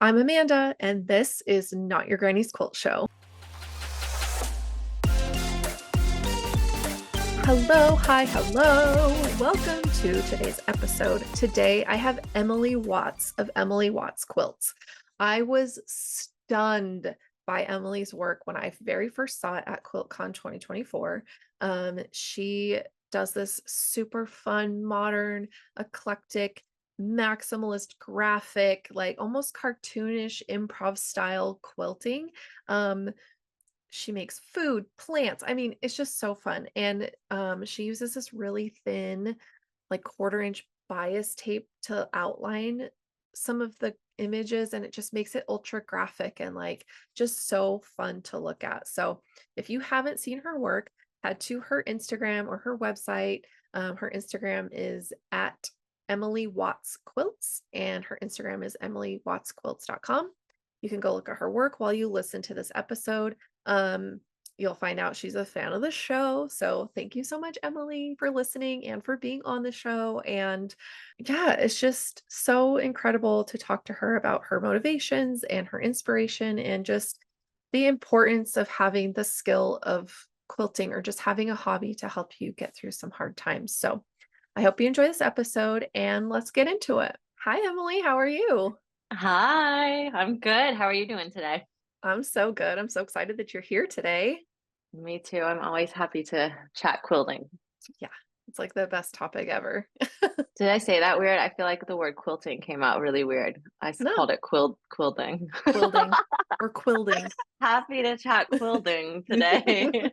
I'm Amanda, and this is Not Your Granny's Quilt Show. Hello, hi, hello. Welcome to today's episode. Today, I have Emily Watts of Emily Watts Quilts. I was stunned by Emily's work when I very first saw it at QuiltCon 2024. She does this super fun, modern, eclectic, maximalist graphic, like almost cartoonish improv style quilting. She makes food, plants. I mean, it's just so fun. And she uses this really thin, like 1/4 inch bias tape to outline some of the images, and it just makes it ultra graphic and like just so fun to look at. So if you haven't seen her work, head to her Instagram or her website. Her Instagram is at Emily Watts Quilts, and her Instagram is emilywattsquilts.com. You can go look at her work while you listen to this episode. Um, you'll find out she's a fan of the show. So thank you so much, Emily, for listening and for being on the show. And yeah, it's just so incredible to talk to her about her motivations and her inspiration and just the importance of having the skill of quilting or just having a hobby to help you get through some hard times. So I hope you enjoy this episode and let's get into it. Hi, Emily. How are you? Hi, I'm good. How are you doing today? I'm so good. I'm so excited that you're here today. Me too. I'm always happy to chat quilting. Yeah, it's like the best topic ever. Did I say that weird? I feel like the word quilting came out really weird. No, called it quilting. quilting or quilding. Happy to chat quilting today.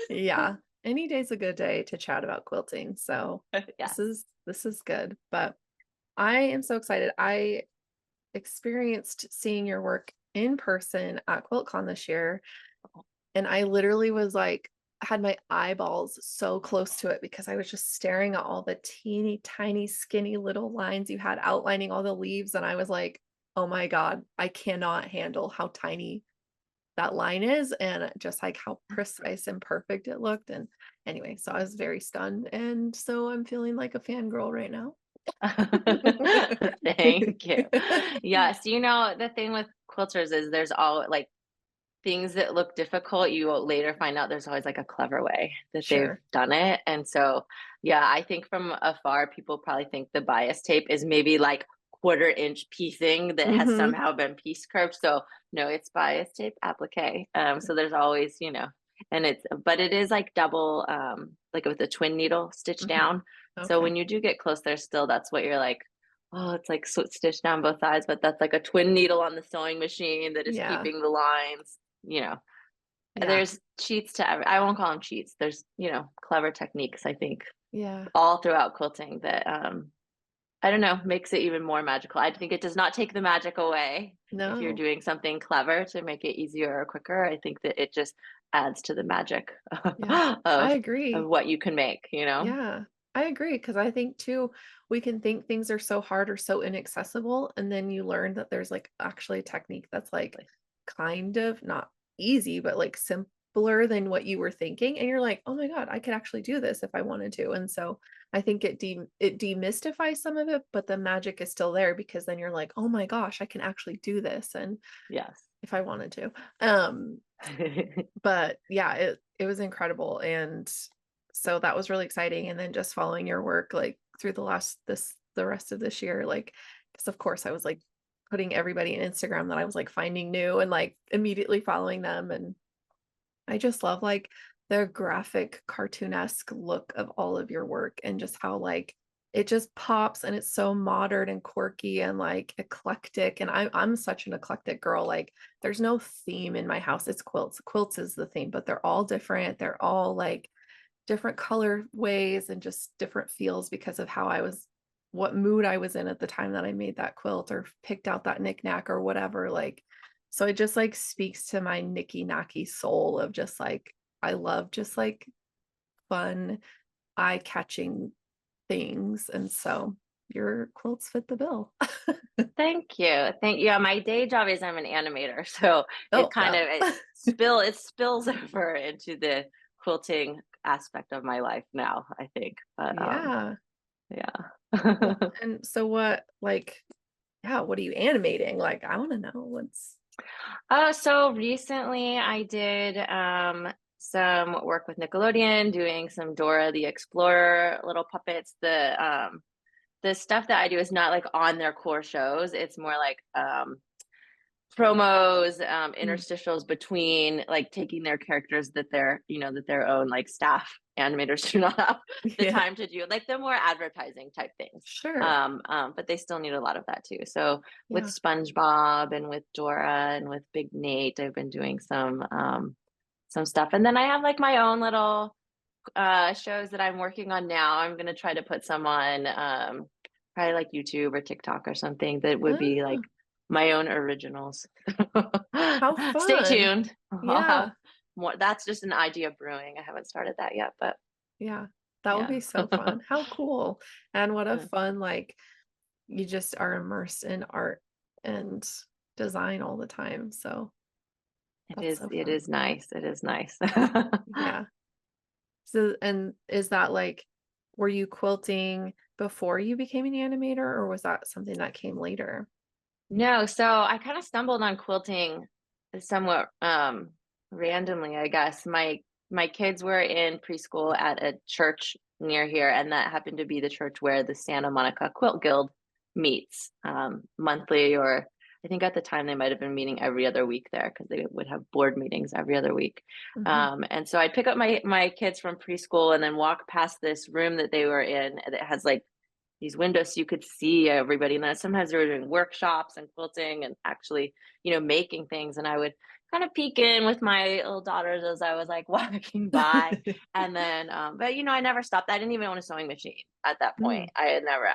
Yeah, any day's a good day to chat about quilting. So this Yes. is this is good. But I am so excited. I experienced seeing your work in person at QuiltCon this year, and I literally was like had my eyeballs so close to it because I was just staring at all the teeny tiny skinny little lines you had outlining all the leaves, and I was like, "Oh my God, I cannot handle how tiny that line is and just like how precise and perfect it looked." And anyway, so I was very stunned, and so I'm feeling like a fangirl right now. Thank you. Yes, the thing with quilters is there's all like things that look difficult, you will later find out there's always like a clever way that they've Sure. done it. And so, yeah, I think from afar, people probably think the bias tape is maybe like 1/4 inch piecing that has Mhm. somehow been piece curved. So no, it's bias tape applique. So there's always, and but it is like double, like with a twin needle stitched Mhm. down. So Okay. when you do get close there, still that's what you're like, oh, it's like stitched down both sides, but that's like a twin needle on the sewing machine that is Yeah. keeping the lines, you know. Yeah. There's cheats to I won't call them cheats. There's, clever techniques, I think, Yeah. all throughout quilting that I don't know, makes it even more magical. I think it does not take the magic away if you're No. doing something clever to make it easier or quicker. I think that it just adds to the magic Yeah. I of agree. what you can make, Yeah. I agree because I think too, we can think things are so hard or so inaccessible, and then you learn that there's like actually a technique that's like kind of not easy, but like simpler than what you were thinking. And you're like, oh my God, I could actually do this if I wanted to. And so I think it demystifies some of it, but the magic is still there because then you're like, oh my gosh, I can actually do this. And Yes. if I wanted to. Um, but yeah, it was incredible, and so that was really exciting, and then just following your work, like, through the rest of this year, like, because of course, I was, like, putting everybody in Instagram that I was, like, finding new and, like, immediately following them, and I just love, like, the graphic cartoonesque look of all of your work and just how, like, it just pops and it's so modern and quirky and, like, eclectic, and I'm such an eclectic girl, like, there's no theme in my house, it's quilts. Quilts is the theme, but they're all different, they're all, like, different color ways and just different feels because of how I was what mood I was in at the time that I made that quilt or picked out that knickknack or whatever, like, so it just, like, speaks to my knicky-knacky soul of just, like, I love just, like, fun, eye-catching things, and so your quilts fit the bill. Thank you. Thank you. Yeah, my day job is I'm an animator, so it Oh, kind well. of it spills over into the quilting aspect of my life now, I think. But Yeah. yeah. Well, and so what, like, yeah, what are you animating? Like, I want to know what's. So recently I did some work with Nickelodeon, doing some Dora the Explorer little puppets. The stuff that I do is not like on their core shows. It's more like promos, Mm. interstitials between like taking their characters that they're, that their own like staff animators do not have the Yeah, time to do, like the more advertising type things. sure. But they still need a lot of that too. So with Yeah. SpongeBob and with Dora and with Big Nate, I've been doing some stuff. And then I have like my own little shows that I'm working on now. I'm gonna try to put some on probably like YouTube or TikTok or something that would be like Ah, my own originals. how Stay fun. tuned. I'll have Yeah. more. That's just an idea brewing. I haven't started that yet, but Yeah. That would yeah. be so fun. How cool. And what a Yeah. fun, like, you just are immersed in art and design all the time. So It that's is so it fun. is nice. It is nice. Yeah. So, and is that like, were you quilting before you became an animator, or was that something that came later? No, so I kind of stumbled on quilting somewhat randomly, I guess. My kids were in preschool at a church near here, and that happened to be the church where the Santa Monica Quilt Guild meets monthly, or I think at the time they might have been meeting every other week there because they would have board meetings every other week. Hmm. And so I'd pick up my kids from preschool and then walk past this room that they were in that has like these windows so you could see everybody. And then sometimes they were doing workshops and quilting and actually, making things. And I would kind of peek in with my little daughters as I was like walking by. And then, but I never stopped. I didn't even own a sewing machine at that point. Mm. I had never,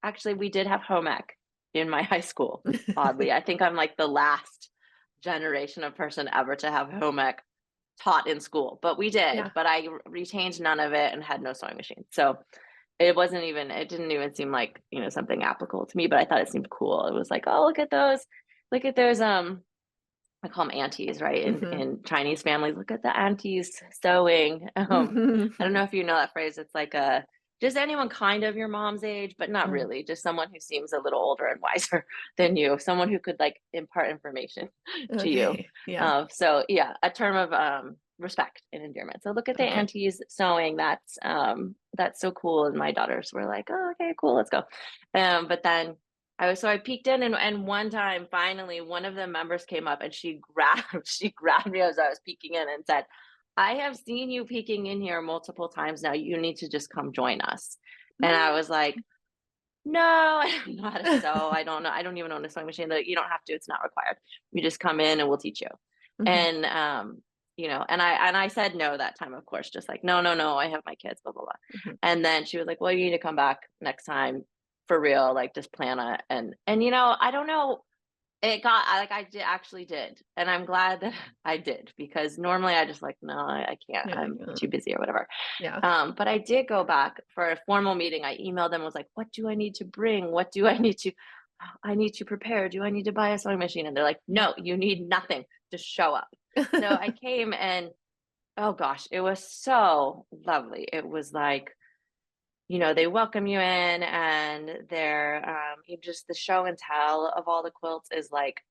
actually, we did have home ec in my high school, oddly. I think I'm like the last generation of person ever to have home ec taught in school, but we did, Yeah. but I retained none of it and had no sewing machine. So it didn't even seem like, something applicable to me, but I thought it seemed cool. It was like, oh, look at those, I call them aunties, right? Hmm. In Chinese families, look at the aunties sewing. I don't know if you know that phrase. It's like just anyone kind of your mom's age, but not Mm. really. Just someone who seems a little older and wiser than you. Someone who could like impart information to you. Okay. Yeah. So yeah, a term of respect and endearment. So look at the Okay. aunties sewing. That's so cool. And my daughters were like, oh, okay, cool, let's go. But then I peeked in, and one time finally one of the members came up and she grabbed she grabbed me as I was peeking in and said, I have seen you peeking in here multiple times now. You need to just come join us. And I was like, no, I don't know how to sew. I don't know. I don't even own a sewing machine. That you don't have to, it's not required. You just come in and we'll teach you. Mhm. And and I said no that time, of course, just like, no, no, no, I have my kids, blah, blah, blah. Mhm. And then she was like, well, you need to come back next time for real, like just plan it. And I don't know. I did actually did. And I'm glad that I did because normally I just like, no, I can't. Yeah. I'm too busy or whatever. Yeah. But I did go back for a formal meeting. I emailed them, was like, what do I need to bring? What do I need to prepare? Do I need to buy a sewing machine? And they're like, no, you need nothing. Just show up. So I came and oh gosh, it was so lovely. It was like, they welcome you in and they're just the show and tell of all the quilts is like,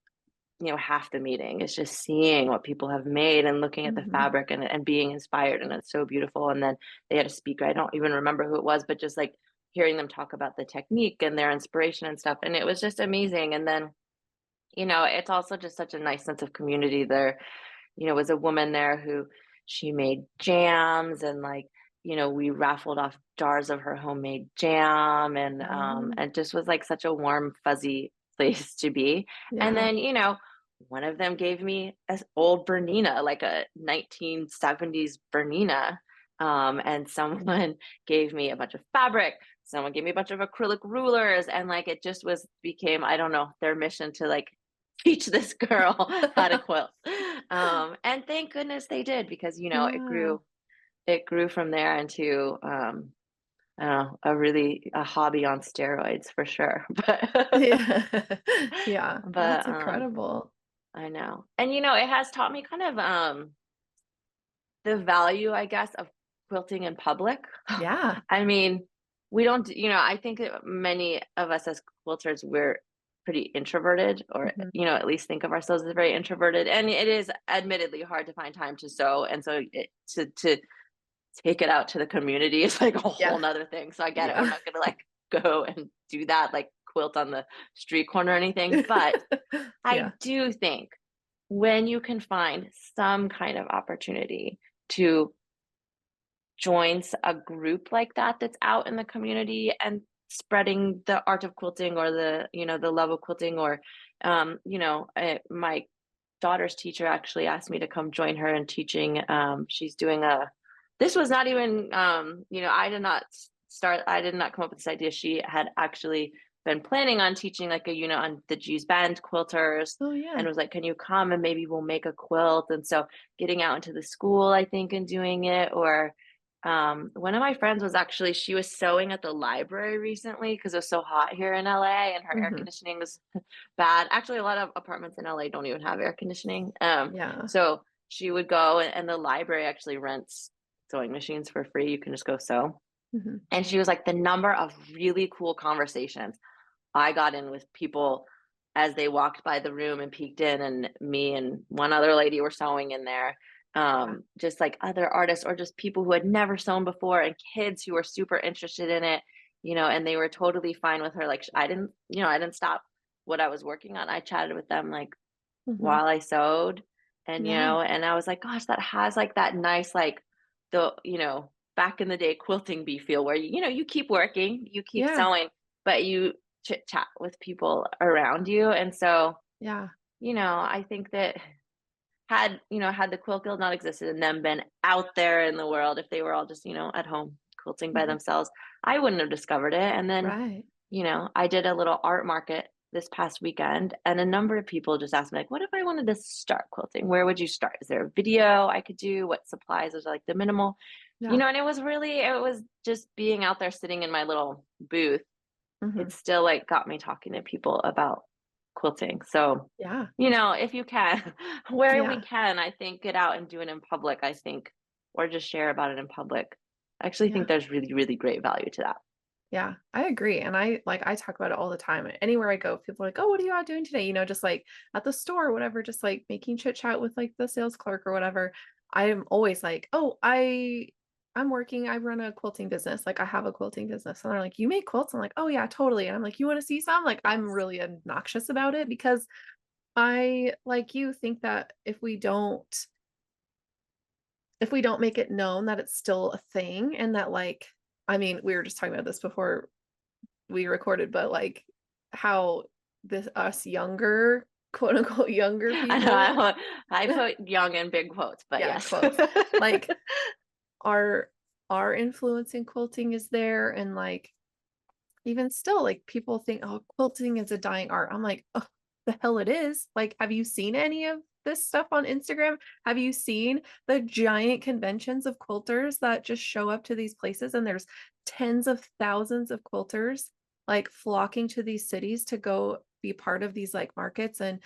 half the meeting. It's just seeing what people have made and looking at the Mhm. fabric and being inspired. And it's so beautiful. And then they had a speaker. I don't even remember who it was, but just like hearing them talk about the technique and their inspiration and stuff. And it was just amazing. And then, it's also just such a nice sense of community there. Was a woman there who she made jams and like, we raffled off jars of her homemade jam Oh, and just was like such a warm, fuzzy place to be. And yeah. then, one of them gave me an old Bernina, like a 1970s Bernina. And someone gave me a bunch of fabric. Someone gave me a bunch of acrylic rulers. And like it just became, I don't know, their mission to like teach this girl how to quilt. And thank goodness they did because Yeah. it grew from there into I don't know, a hobby on steroids for sure. Yeah. Yeah. But That's incredible. I know. And it has taught me kind of the value, I guess, of quilting in public. Yeah. I mean, we don't, I think that many of us as quilters, we're pretty introverted, or Mhm. at least think of ourselves as very introverted, and it is admittedly hard to find time to sew, and so to take it out to the community is like a whole Yeah. nother thing. So I get it. We're Yeah. not gonna like go and do that, like quilt on the street corner or anything. But I Yeah. do think when you can find some kind of opportunity to join a group like that that's out in the community and spreading the art of quilting, or the love of quilting, or my daughter's teacher actually asked me to come join her in teaching. She's doing a this was not even I did not come up with this idea. She had actually been planning on teaching like on the Jews Bend quilters, Oh, and yeah. was like, can you come and maybe we'll make a quilt? And so getting out into the school, I think, and doing it. Or one of my friends was actually, she was sewing at the library recently because it was so hot here in LA and her air Mhm. conditioning was bad. Actually, a lot of apartments in LA don't even have air conditioning. Yeah. So she would go, and the library actually rents sewing machines for free. You can just go sew. Mhm. And she was like, the number of really cool conversations I got in with people as they walked by the room and peeked in, and me and one other lady were sewing in there. Yeah. Just like other artists, or just people who had never sewn before, and kids who were super interested in it, and they were totally fine with her. Like I didn't stop what I was working on. I chatted with them like Mhm. while I sewed, and Yeah. and I was like, gosh, that has like that nice like back in the day quilting bee feel, where you keep working, you keep Yeah. sewing, but you chit chat with people around you. And so, Yeah. I think that had the quilt guild not existed and them been out there in the world, if they were all just, at home quilting by Mhm. themselves, I wouldn't have discovered it. And then, Right. I did a little art market this past weekend, and a number of people just asked me, like, what if I wanted to start quilting? Where would you start? Is there a video I could do? What supplies is like the minimal? Yeah. And it was just being out there sitting in my little booth. It Mhm. still like got me talking to people about quilting. So, Yeah. if you can, where we Yeah. can, I think get out and do it in public, I think, or just share about it in public. I actually think Yeah. there's really, really great value to that. Yeah, I agree. And I talk about it all the time. Anywhere I go, people are like, "Oh, what are you out doing today?" Just like at the store or whatever, just like making chit chat with like the sales clerk or whatever. I'm always like, "Oh, I'm working. I run a quilting business. Like I have a quilting business." And they're like, "You make quilts?" I'm like, "Oh yeah, totally." And I'm like, "You want to see some?" Like I'm Yes. really obnoxious about it because I, like you, think that if we don't make it known that it's still a thing and that like I mean, we were just talking about this before we recorded, but, like, how this us younger, quote, unquote, "younger" I know people I put young in big quotes, but yeah, yes. quotes, like, our our influence in quilting is there, and, like, even still, like, people think, "Oh, quilting is a dying art." I'm like, "Oh, the hell it is." Like, have you seen any of this stuff on Instagram? Have you seen the giant conventions of quilters that just show up to these places, and there's tens of thousands of quilters, like, flocking to these cities to go be part of these, like, markets and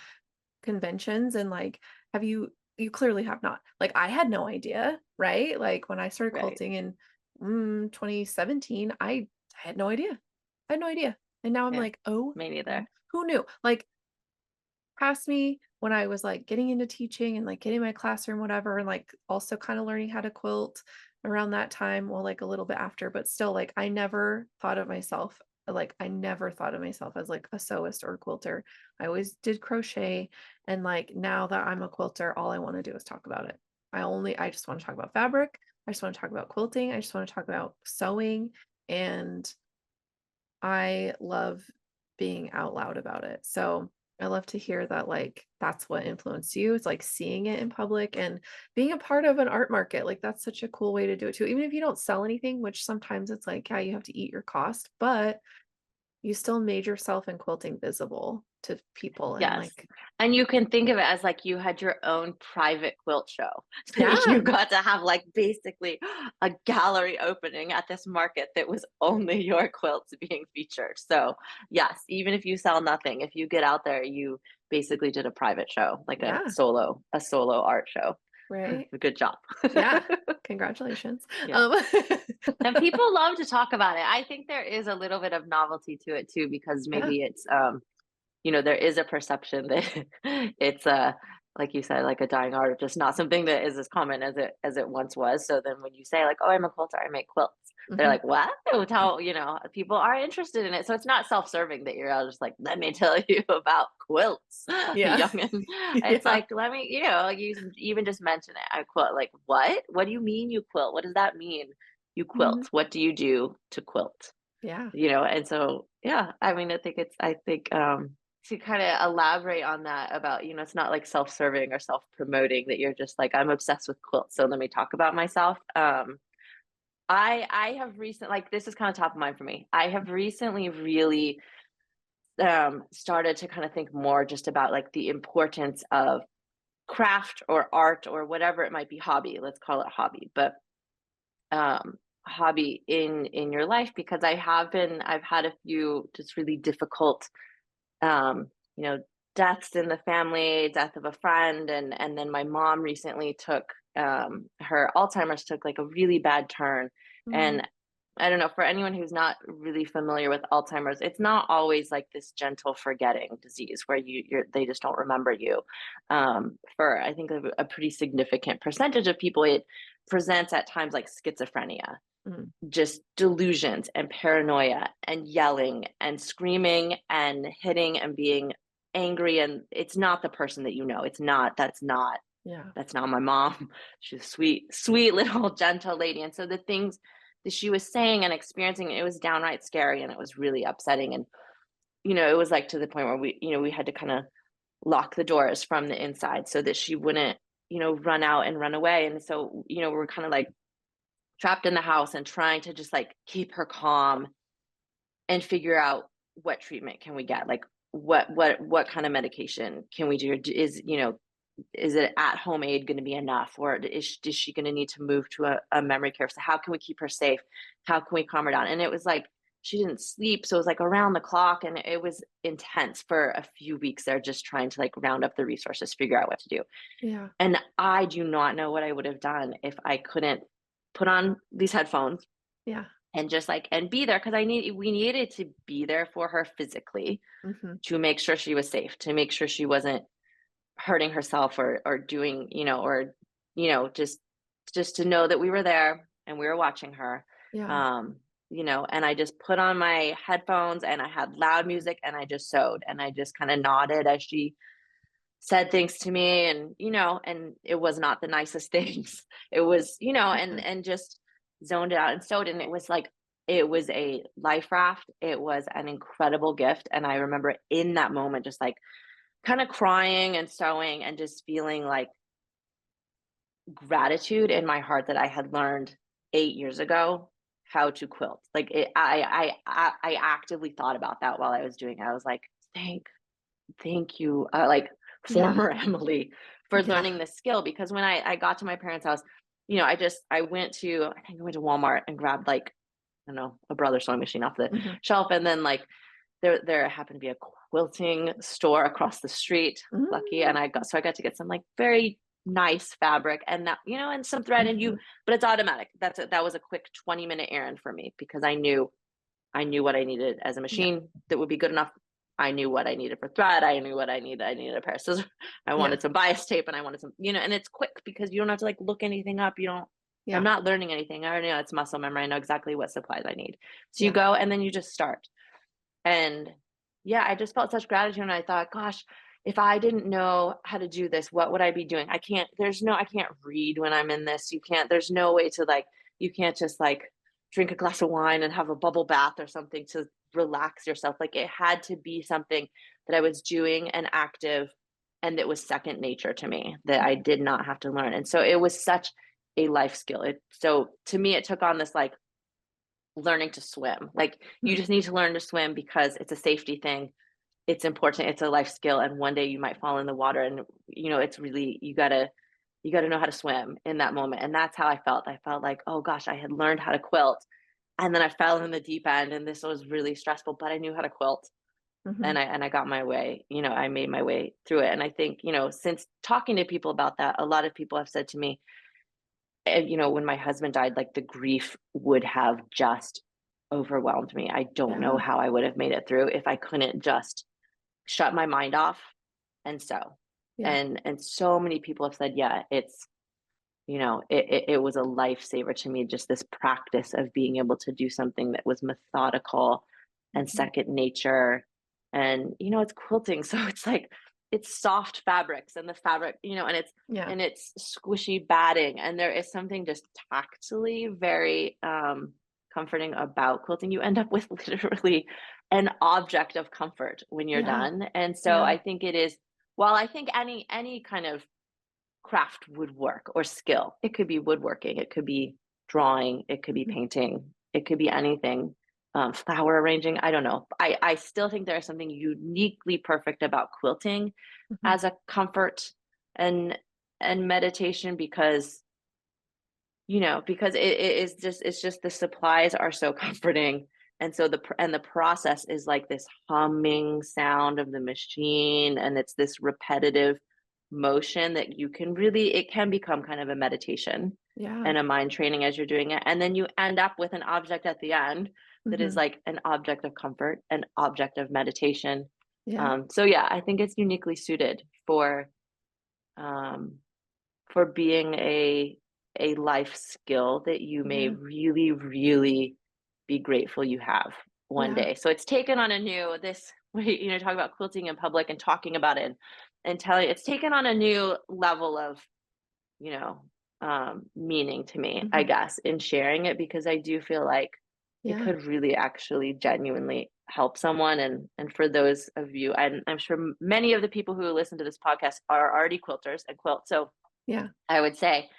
conventions, and, like, you clearly have not. Like, I had no idea, right? Like, when I started Right. quilting in, 2017, I had no idea. I had no idea. And now I'm Yeah. like, "Oh, Me neither. who knew?" Like, past me when I was, like, getting into teaching and, like, getting my classroom, whatever, and, like, also kinda learning how to quilt around that time, well, like, a little bit after, but still, like, I never thought of myself as, like, a sewist or a quilter. I always did crochet, and, like, now that I'm a quilter, all I wanna do is talk about it. I just wanna talk about fabric, I just wanna talk about quilting, I just wanna talk about sewing, and I love being out loud about it. So I love to hear that like that's what influenced you. It's like seeing it in public and being a part of an art market. Like that's such a cool way to do it too. Even if you don't sell anything, which sometimes it's like, yeah, you have to eat your cost, but you still made yourself in quilting visible to people and Yes. like, And you can think of it as like you had your own private quilt show. So you yeah, got to have like basically a gallery opening at this market that was only your quilts being featured. So, yes, even if you sell nothing, if you get out there, you basically did a private show, like yeah, a solo art show. right. Good job. Yeah. Congratulations. Yeah. Um, And people love to talk about it. I think there is a little bit of novelty to it too, because yeah. maybe it's there is a perception that it's a, like you said, like a dying art, or just not something that is as common as it once was. So then when you say like, "Oh, I'm a quilter, I make quilts," they're Mhm. like, "What?" How, people are interested in it. So it's not self-serving that you're all just like, "Let me tell you about quilts, Yeah. young." And it's Yeah. like, let me, like you even just mention it. I quilt. Like, what? What do you mean you quilt? What does that mean? You quilt. Mhm. What do you do to quilt? Yeah. And so, yeah, I mean, I think, to kind of elaborate on that about, it's not like self-serving or self-promoting, that you're just like, I'm obsessed with quilts, so let me talk about myself. I have recent like this is kind of top of mind for me. I have recently really started to kind of think more just about like the importance of craft or art or whatever it might be, hobby, let's call it hobby, but um hobby in your life, because I've had a few just really difficult, um you know deaths in the family, death of a friend, and then my mom recently took, her Alzheimer's took like a really bad turn. Mm. And I don't know, for anyone who's not really familiar with Alzheimer's, it's not always like this gentle forgetting disease where they just don't remember you. For I think a pretty significant percentage of people, it presents at times like schizophrenia, Mm. just delusions and paranoia and yelling and screaming and hitting and being angry, and it's not the person that it's not Yeah. that's not my mom. She's a sweet sweet little gentle lady, and so the things that she was saying and experiencing, it was downright scary and it was really upsetting. And it was like to the point where we had to kind of lock the doors from the inside so that she wouldn't run out and run away. And so we're kind of like trapped in the house and trying to just like keep her calm and figure out what treatment can we get, like what kind of medication can we do. Is it at home aid going to be enough, or is she going to need to move to a memory care? So how can we keep her safe? How can we calm her down? And it was like she didn't sleep, so it was like around the clock, and it was intense for a few weeks there, just trying to like round up the resources, figure out what to do. Yeah. And I do not know what I would have done if I couldn't put on these headphones Yeah. and just like and be there, because we needed to be there for her physically, Mhm. to make sure she was safe, to make sure she wasn't hurting herself or doing, or just to know that we were there and we were watching her. Yeah. And I just put on my headphones and I had loud music and I just sewed and I just kind of nodded as she said things to me. And it was not the nicest things. It was, Okay. and just zoned it out and sewed. And it was like, it was a life raft. It was an incredible gift. And I remember in that moment, just like kind of crying and sewing and just feeling like gratitude in my heart that I had learned 8 years ago how to quilt. Like I actively thought about that while I was doing it. I was like, thank you, like Yeah. former Emily, for Yeah. learning this skill. Because when I got to my parents' house, I think I went to Walmart and grabbed like, I don't know, a brother sewing machine off the Mhm. shelf. And then like there happened to be a quilting store across the street, lucky. Mm. And I got to get some like very nice fabric and that, and some thread, Mhm. but it's automatic. That was a quick 20-minute errand for me, because I knew what I needed as a Yeah. machine that would be good enough. I knew what I needed for thread. I knew what I needed. I needed a pair of scissors. I Yeah. wanted some bias tape and I wanted some, and it's quick because you don't have to like look anything up. I'm Yeah. not learning anything. I already know, it's muscle memory. I know exactly what supplies I need. So you Yeah. go and then you just start. And yeah, I just felt such gratitude. And I thought, gosh, if I didn't know how to do this, what would I be doing? I can't read when I'm in this. There's no way to like, you can't just like drink a glass of wine and have a bubble bath or something to relax yourself. Like it had to be something that I was doing and active and that was second nature to me, that I did not have to learn. And so it was such a life skill. So to me, it took on this like learning to swim. Like you Mhm. just need to learn to swim because it's a safety thing. It's important. It's a life skill. And one day you might fall in the water, and it's really, you gotta know how to swim in that moment. And that's how I felt. I felt like, oh gosh, I had learned how to quilt. And then I fell in the deep end and this was really stressful, but I knew how to quilt. Mhm. And I got my way, I made my way through it. And I think, since talking to people about that, a lot of people have said to me, when my husband died, like the grief would have just overwhelmed me. I don't know Yeah. how I would have made it through if I couldn't just shut my mind off and sew. Yeah. And so many people have said, yeah, it's, it was a lifesaver to me, just this practice of being able to do something that was methodical and Mhm. second nature. And, it's quilting. So it's like, it's soft fabrics and the fabric, Yeah. and it's squishy batting. And there is something just tactily very comforting about quilting. You end up with literally an object of comfort when you're Yeah. done. And so Yeah. I think it is, while I think any kind of craft would work or skill. It could be woodworking, it could be drawing, it could be Mhm. painting, it could be anything. Flower arranging, I don't know. I still think there's something uniquely perfect about quilting Mhm. as a comfort and meditation because it is just it's just the supplies are so comforting. And so the process is like this humming sound of the machine, and it's this repetitive motion that you can really it can become kind of a meditation Yeah. and a mind training as you're doing it. And then you end up with an object at the end that is Mhm. like an object of comfort, an object of meditation. Yeah. So yeah, I think it's uniquely suited um, for being a life skill that you may Yeah. really, really be grateful you have one Yeah. day. So it's taken on a new this way, talk about quilting in public and talking about it and telling it's taken on a new level of, you know, meaning to me, I Mhm. guess, in sharing it because I do feel like it Yeah. could really actually genuinely help someone. And for those of you, I'm sure many of the people who listen to this podcast are already quilters and quilt. So Yeah. I would say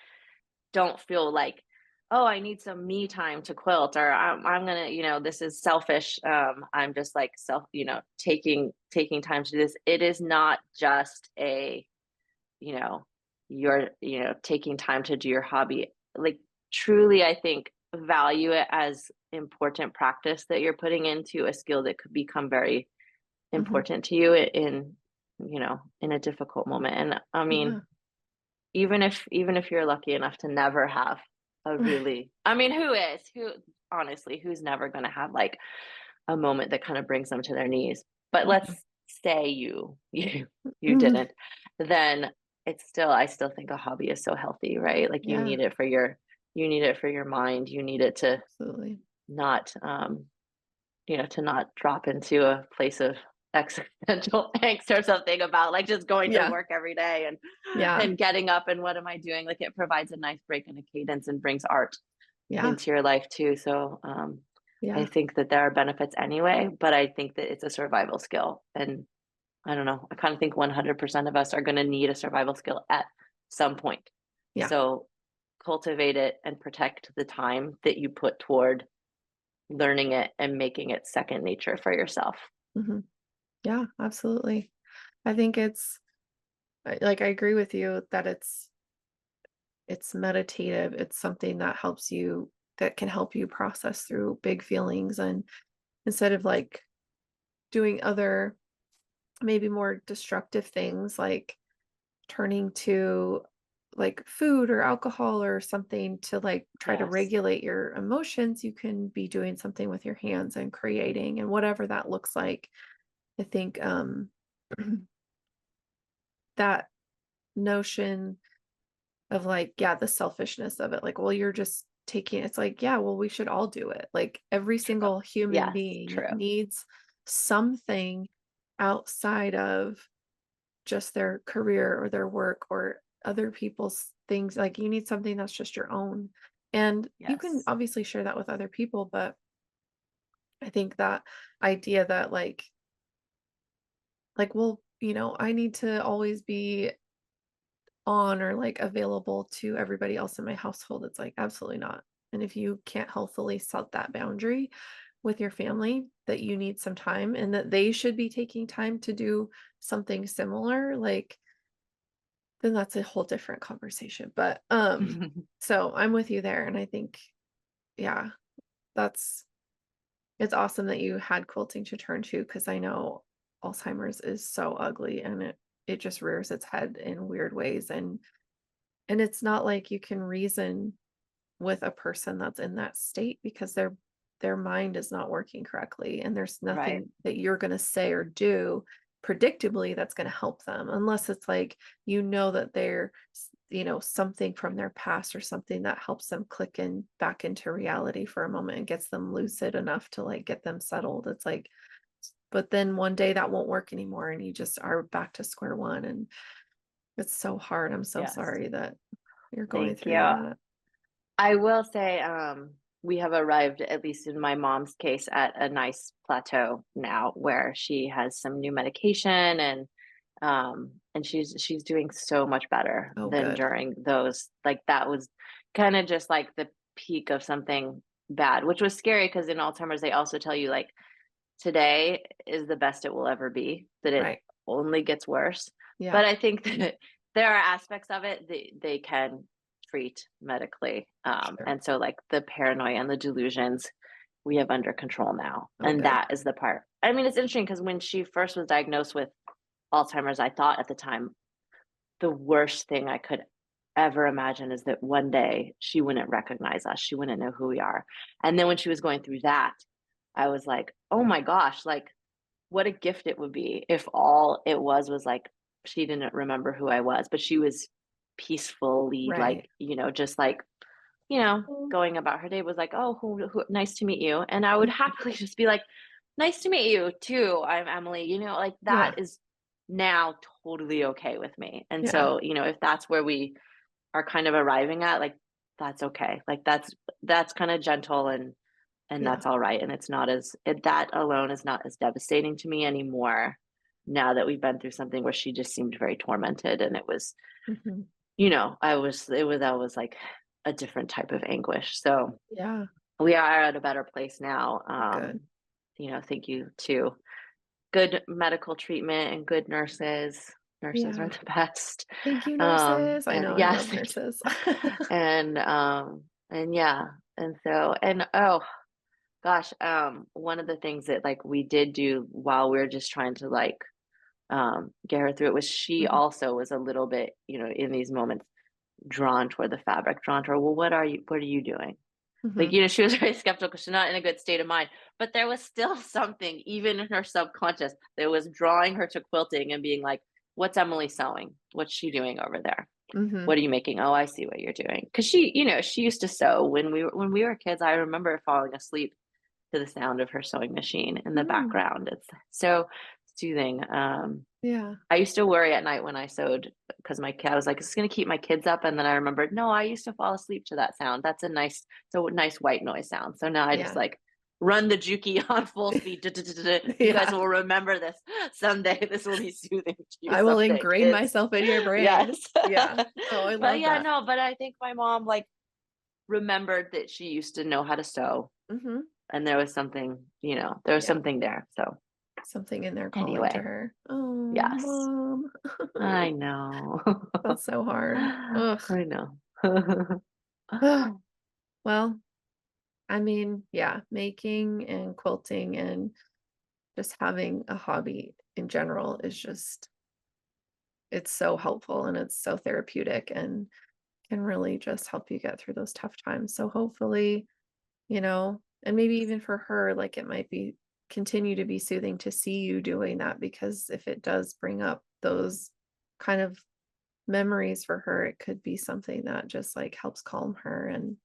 don't feel like, oh, I need some me time to quilt, or I'm gonna, this is selfish. I'm just like taking time to do this. It is not just a, you know, you're, taking time to do your hobby. Like truly, I think value it as important practice that you're putting into a skill that could become very Mhm. important to you in a difficult moment. And I Yeah. mean, even if you're lucky enough to never have a really I mean, who honestly, who's never gonna have, like, a moment that kinda brings them to their knees? But Mhm. let's say you Mhm. didn't, then it's still I still think a hobby is so healthy, right? Like, Yeah. you need it for your mind, you need it to Absolutely. not, to not drop into a place of existential angst or something about like just going to Yeah. work every day and Yeah. getting up and what am I doing? Like it provides a nice break and a cadence and brings art Yeah. into your life too. So I Yeah. think that there are benefits anyway, but I think that it's a survival skill. And I don't know, I kind of think 100% of us are going to need a survival skill at some point. Yeah. So cultivate it and protect the time that you put toward learning it and making it second nature for yourself. Mhm. Yeah, absolutely. I think like I agree with you that it's meditative. It's something that helps you that can help you process through big feelings and instead of like doing other maybe more destructive things like turning to like food or alcohol or something to like try to Yes. regulate your emotions, you can be doing something with your hands and creating and whatever that looks like. I think that notion of like, yeah, the selfishness of it, like, well, you're just taking it's like, yeah, well, we should all do it. Like every True. single human Yes, being true. needs something outside of just their career or their work or other people's things. Like you need something that's just your own. And you can Yes. obviously share that with other people, but I think that idea that well, I need to always be on or like available to everybody else in my household. It's like absolutely not. And if you can't healthily set that boundary with your family that you need some time and that they should be taking time to do something similar, like then that's a whole different conversation. But so I'm with you there and I think yeah, that's it's awesome that you had quilting to turn to because I know Alzheimer's is so ugly and it just rears its head in weird ways and it's not like you can reason with a person that's in that state because their mind is not working correctly and there's Right. nothing that you're going to say or do predictably that's going to help them, unless it's like, that they're, something from their past or something that helps them click in back into reality for a moment and gets them lucid enough to like get them settled. It's like, but then one day that won't work anymore and you just are back to square one. And it's so hard. I'm so Yes. sorry that you're going Thank through you. that. I will say, we have arrived, at least in my mom's case, at a nice plateau now where she has some new medication and she's doing so much better Oh, than good. during those, like, that was kind of just like the peak of something bad, which was scary because in Alzheimer's they also tell you like today is the best it will ever be, that it Right. only gets worse. Yeah. But I think that there are aspects of it they can treat medically. Sure. And so like the paranoia and the delusions we have under control now. Oh, And good. that is the part. I mean, it's interesting because when she first was diagnosed with Alzheimer's, I thought at the time the worst thing I could ever imagine is that one day she wouldn't recognize us. She wouldn't know who we are. And then when she was going through that, I was like, oh my gosh, like what a gift it would be if all it was like she didn't remember who I was, but she was peacefully Right. like, just like, going about her day was like, oh, nice to meet you. And I would Mhm. happily just be like, nice to meet you too. I'm Emily, like that Yeah. is now totally okay with me. And Yeah. so, if that's where we are kind of arriving at, like that's okay. Like that's kind of gentle and Yeah. that's all right. And it's not that alone is not as devastating to me anymore now that we've been through something where she just seemed very tormented and it was, Mhm. that was like a different type of anguish. So Yeah. we are at a better place now. Good. Thank you to good medical treatment and good nurses. Nurses are Yeah. the best. Thank you, nurses. I And know I yes, love nurses. and yeah, and so, and oh gosh, one of the things that like we did do while we were just trying to like get her through it was she Mhm. also was a little bit, in these moments drawn toward the fabric, drawn toward, well, what are you doing? Like, Mhm. she was very skeptical. She's not in a good state of mind, but there was still something, even in her subconscious, that was drawing her to quilting and being like, what's Emily sewing? What's she doing over there? Mhm. What are you making? Oh, I see what you're doing. Because she used to sew when we were kids. I remember falling asleep to the sound of her sewing machine in the Mm. background. It's so soothing. Yeah. I used to worry at night when I sewed because my kid, I was like, "It's gonna keep my kids up," and then I remembered, no, I used to fall asleep to that sound. That's a nice white noise sound. So now I just Yeah. like run the Juki on full speed. You guys Yeah. will remember this someday. This will be soothing to you I will someday, ingrain kids. myself in your brain. Yes. Yeah. Oh, I But love yeah, that. no, but I think my mom like remembered that she used to know how to sew, Mhm. and there was something, there was Yeah. something there. So Something in there calling to anyway, her. Oh, yes, mom. I know. That's so hard. Ugh. I know. Well, I mean, yeah, making and quilting and just having a hobby in general is just, it's so helpful and it's so therapeutic and can really just help you get through those tough times. So hopefully, and maybe even for her, like it might be continue to be soothing to see you doing that, because if it does bring up those kind of memories for her, it could be something that just like helps calm her and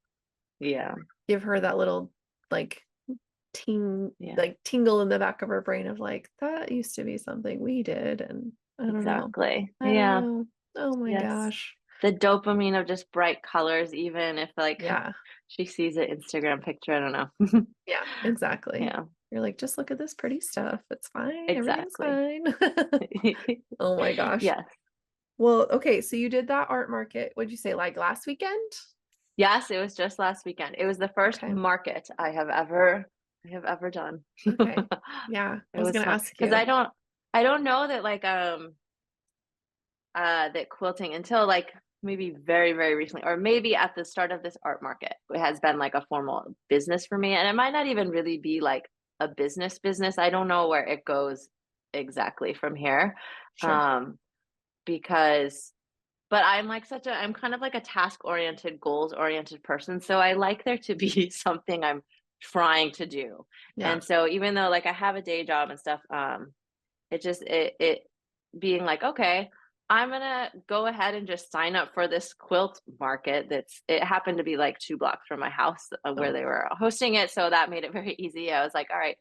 Yeah, give her that little like yeah, like tingle in the back of her brain of like, that used to be something we did. And I don't know. exactly. I don't Yeah, know. Oh my yes. gosh. The dopamine of just bright colors, even if like Yeah. she sees an Instagram picture, I don't know. Yeah, exactly. Yeah, You're like, just look at this pretty stuff. It's fine. Everything's exactly. fine. Oh my gosh. Yes. Well, okay. So you did that art market. What'd you say, like last weekend? Yes, it was just last weekend. It was the first Okay. market I have ever done. Okay. Yeah. I It was was gonna fun ask because you. I don't know that like that quilting until like maybe very, very recently, or maybe at the start of this art market, it has been like a formal business for me. And it might not even really be like a business. I don't know where it goes exactly from here. Sure. Um, because but I'm kind of like a task oriented, goals oriented person. So I like there to be something I'm trying to do. Yeah. And so even though like I have a day job and stuff, it being like, okay, I'm gonna go ahead and just sign up for this quilt market. It happened to be like 2 blocks from my house where Oh, they were hosting it, so that made it very easy. I was like, all right,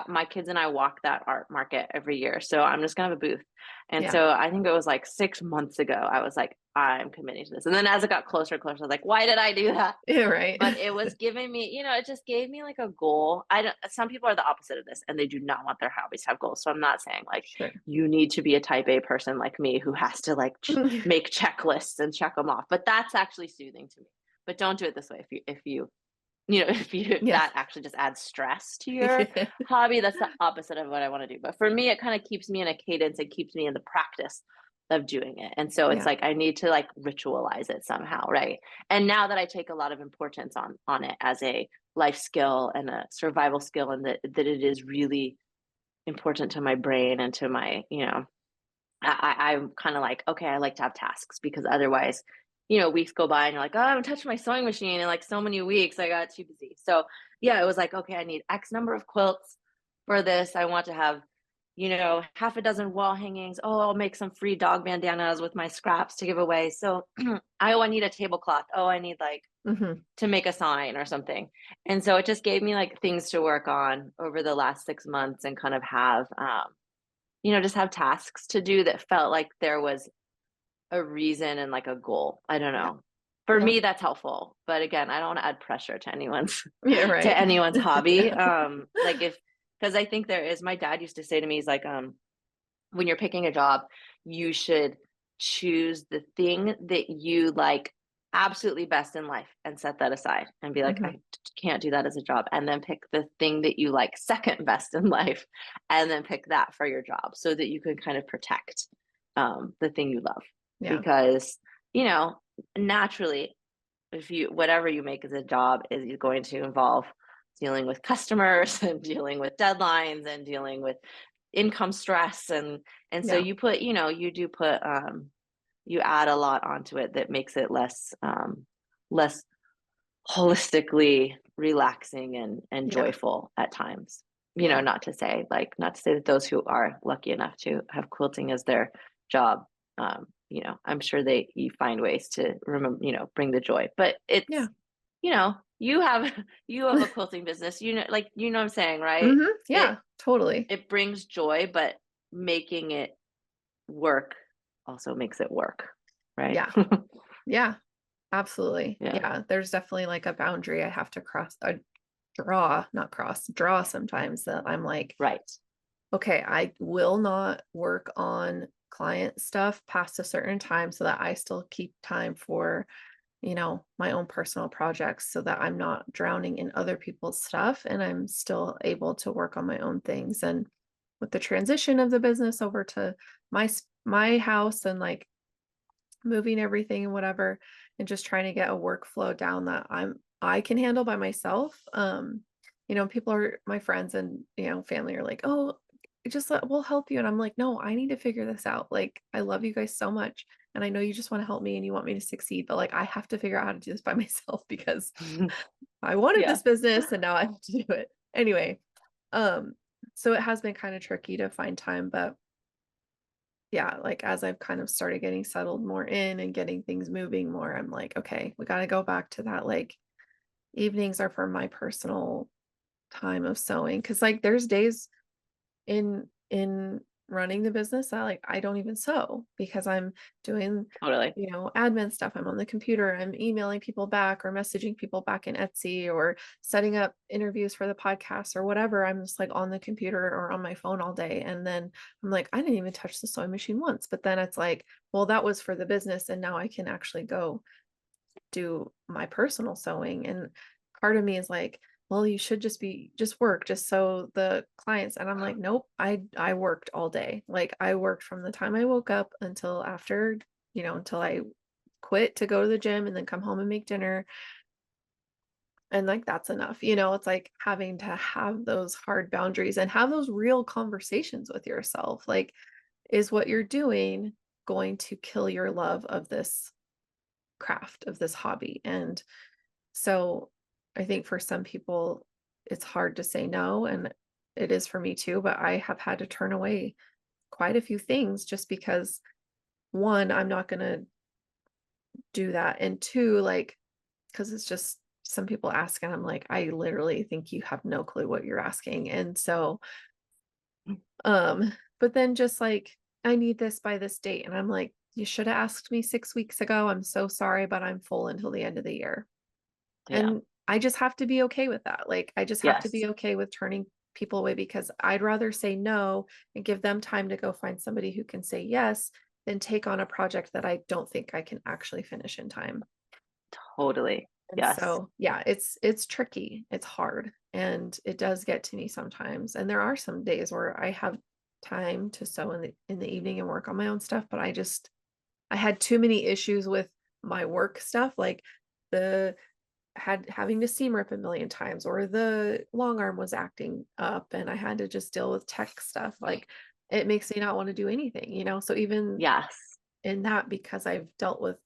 my kids and I walk that art market every year, so I'm just gonna have a booth. And yeah. so I think it was like 6 months ago, I was like, I'm committing to this. And then as it got closer and closer, I was like, why did I do that? Yeah, right. But it was giving me, it just gave me like a goal. I don't Some people are the opposite of this and they do not want their hobbies to have goals. So I'm not saying like Sure. you need to be a type A person like me who has to like make checklists and check them off. But that's actually soothing to me. But don't do it this way if Yeah. that actually just adds stress to your hobby. That's the opposite of what I want to do. But for me, it kind of keeps me in a cadence and keeps me in the practice of doing it. And so it's Yeah. like I need to like ritualize it somehow, right? And now that I take a lot of importance on it as a life skill and a survival skill, and that it is really important to my brain and to my, I'm kind of like, okay, I like to have tasks because otherwise, weeks go by and you're like, oh, I haven't touched my sewing machine in like so many weeks. I got too busy. So yeah, it was like, okay, I need X number of quilts for this. I want to have, half a dozen wall hangings. Oh, I'll make some free dog bandanas with my scraps to give away. So I need a tablecloth. Oh, I need like Hmm. to make a sign or something. And so it just gave me like things to work on over the last 6 months and kind of have, just have tasks to do that felt like there was a reason and like a goal. I don't Yeah. know. For Yeah. me, that's helpful. But again, I don't want to add pressure to anyone's Yeah, to right. anyone's hobby. Yeah. Like if because I think there is my dad used to say to me, he's like, when you're picking a job, you should choose the thing that you like absolutely best in life and set that aside and be like, Hmm. I can't do that as a job. And then pick the thing that you like second best in life and then pick that for your job so that you can kind of protect the thing you love. Yeah. Because, naturally, if you whatever you make as a job is going to involve dealing with customers and dealing with deadlines and dealing with income stress, and so Yeah. you add a lot onto it that makes it less holistically relaxing and Yeah. joyful at times. Yeah. Not to say that those who are lucky enough to have quilting as their job, I'm sure you find ways to remember, bring the joy. But Yeah. it's, you have you have a quilting business, like what I'm saying, right? Hmm. It Yeah, totally. it brings joy, but making it work also makes it work, right? Yeah. Yeah, absolutely. Yeah, Yeah. There's definitely like a boundary I have to draw, not cross, draw sometimes that I'm like, right. okay, I will not work on client stuff past a certain time so that I still keep time for, my own personal projects so that I'm not drowning in other people's stuff and I'm still able to work on my own things. And with the transition of the business over to my house and like moving everything and whatever, and just trying to get a workflow down that I can handle by myself. People are my friends and family are like, oh, we'll help you. And I'm like, no, I need to figure this out. Like, I love you guys so much. And I know you just want to help me and you want me to succeed, but like I have to figure out how to do this by myself because I wanted Yeah, this business and now I have to do it. Anyway, um, so it has been kind of tricky to find time, but yeah, like as I've kind of started getting settled more in and getting things moving more, I'm like, okay, we got to go back to that. Like evenings are for my personal time of sewing. Cause like there's days in running the business that like I don't even sew because I'm doing totally. admin stuff. I'm on the computer, I'm emailing people back or messaging people back in Etsy or setting up interviews for the podcast or whatever. I'm just like on the computer or on my phone all day, and then I'm like, I didn't even touch the sewing machine once. But then it's like, well, that was for the business and now I can actually go do my personal sewing. And part of me is like, well, you should just work, just so the clients. And I'm like, nope, I worked all day. Like I worked from the time I woke up until after, until I quit to go to the gym and then come home and make dinner. And like that's enough. It's like having to have those hard boundaries and have those real conversations with yourself. Like, is what you're doing going to kill your love of this craft, of this hobby? And so I think for some people, it's hard to say no. And it is for me too, but I have had to turn away quite a few things just because one, I'm not going to do that. And two, like, because it's just some people ask, and I'm like, I literally think you have no clue what you're asking. And so, but then just like, I need this by this date. And I'm like, you should have asked me 6 weeks ago. I'm so sorry, but I'm full until the end of the year. Yeah. And I just have to be okay with that. Like, I just have to Yes. be okay with turning people away because I'd rather say no and give them time to go find somebody who can say yes than take on a project that I don't think I can actually finish in time. Totally. And Yes. so, yeah, it's tricky. It's hard and it does get to me sometimes. And there are some days where I have time to sew in the evening and work on my own stuff, but I had too many issues with my work stuff, like the having to seam rip a million times, or the long arm was acting up and I had to just deal with tech stuff. Like, it makes me not want to do anything, so even Yes. in that, because I've dealt with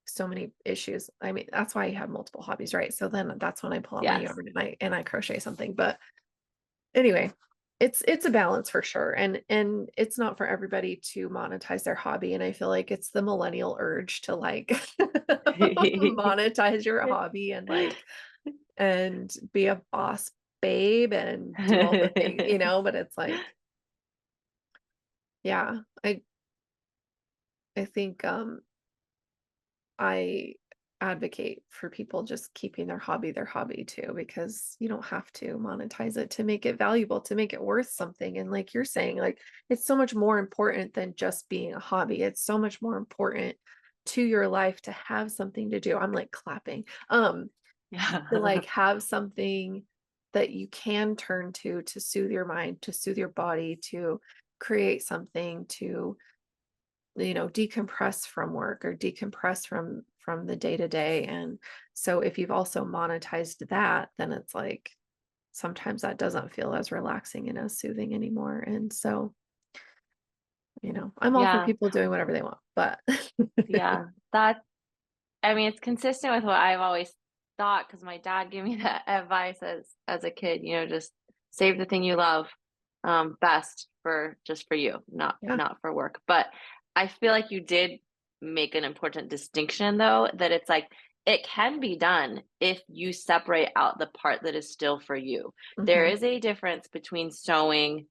so many issues. I mean, that's why I have multiple hobbies, right? So then that's when I pull out my Yes. yarn and I crochet something. But anyway, it's a balance for sure. And it's not for everybody to monetize their hobby. And I feel like it's the millennial urge to like monetize your hobby and like and be a boss babe and do all the things, but it's like, yeah, I think I advocate for people just keeping their hobby too, because you don't have to monetize it to make it valuable, to make it worth something. And like you're saying, like, it's so much more important than just being a hobby. It's so much more important to your life to have something to do. I'm like clapping. To Yeah. like have something that you can turn to soothe your mind, to soothe your body, to create something, to decompress from work or decompress from the day to day. And so if you've also monetized that, then it's like sometimes that doesn't feel as relaxing and as soothing anymore. And so, I'm all for Yeah. people doing whatever they want, but Yeah. That I mean, it's consistent with what I've always thought because my dad gave me that advice as a kid, just save the thing you love best for just for you, not yeah. not for work. But I feel like you did make an important distinction though, that it's like it can be done if you separate out the part that is still for you. There Hmm. is a difference between sewing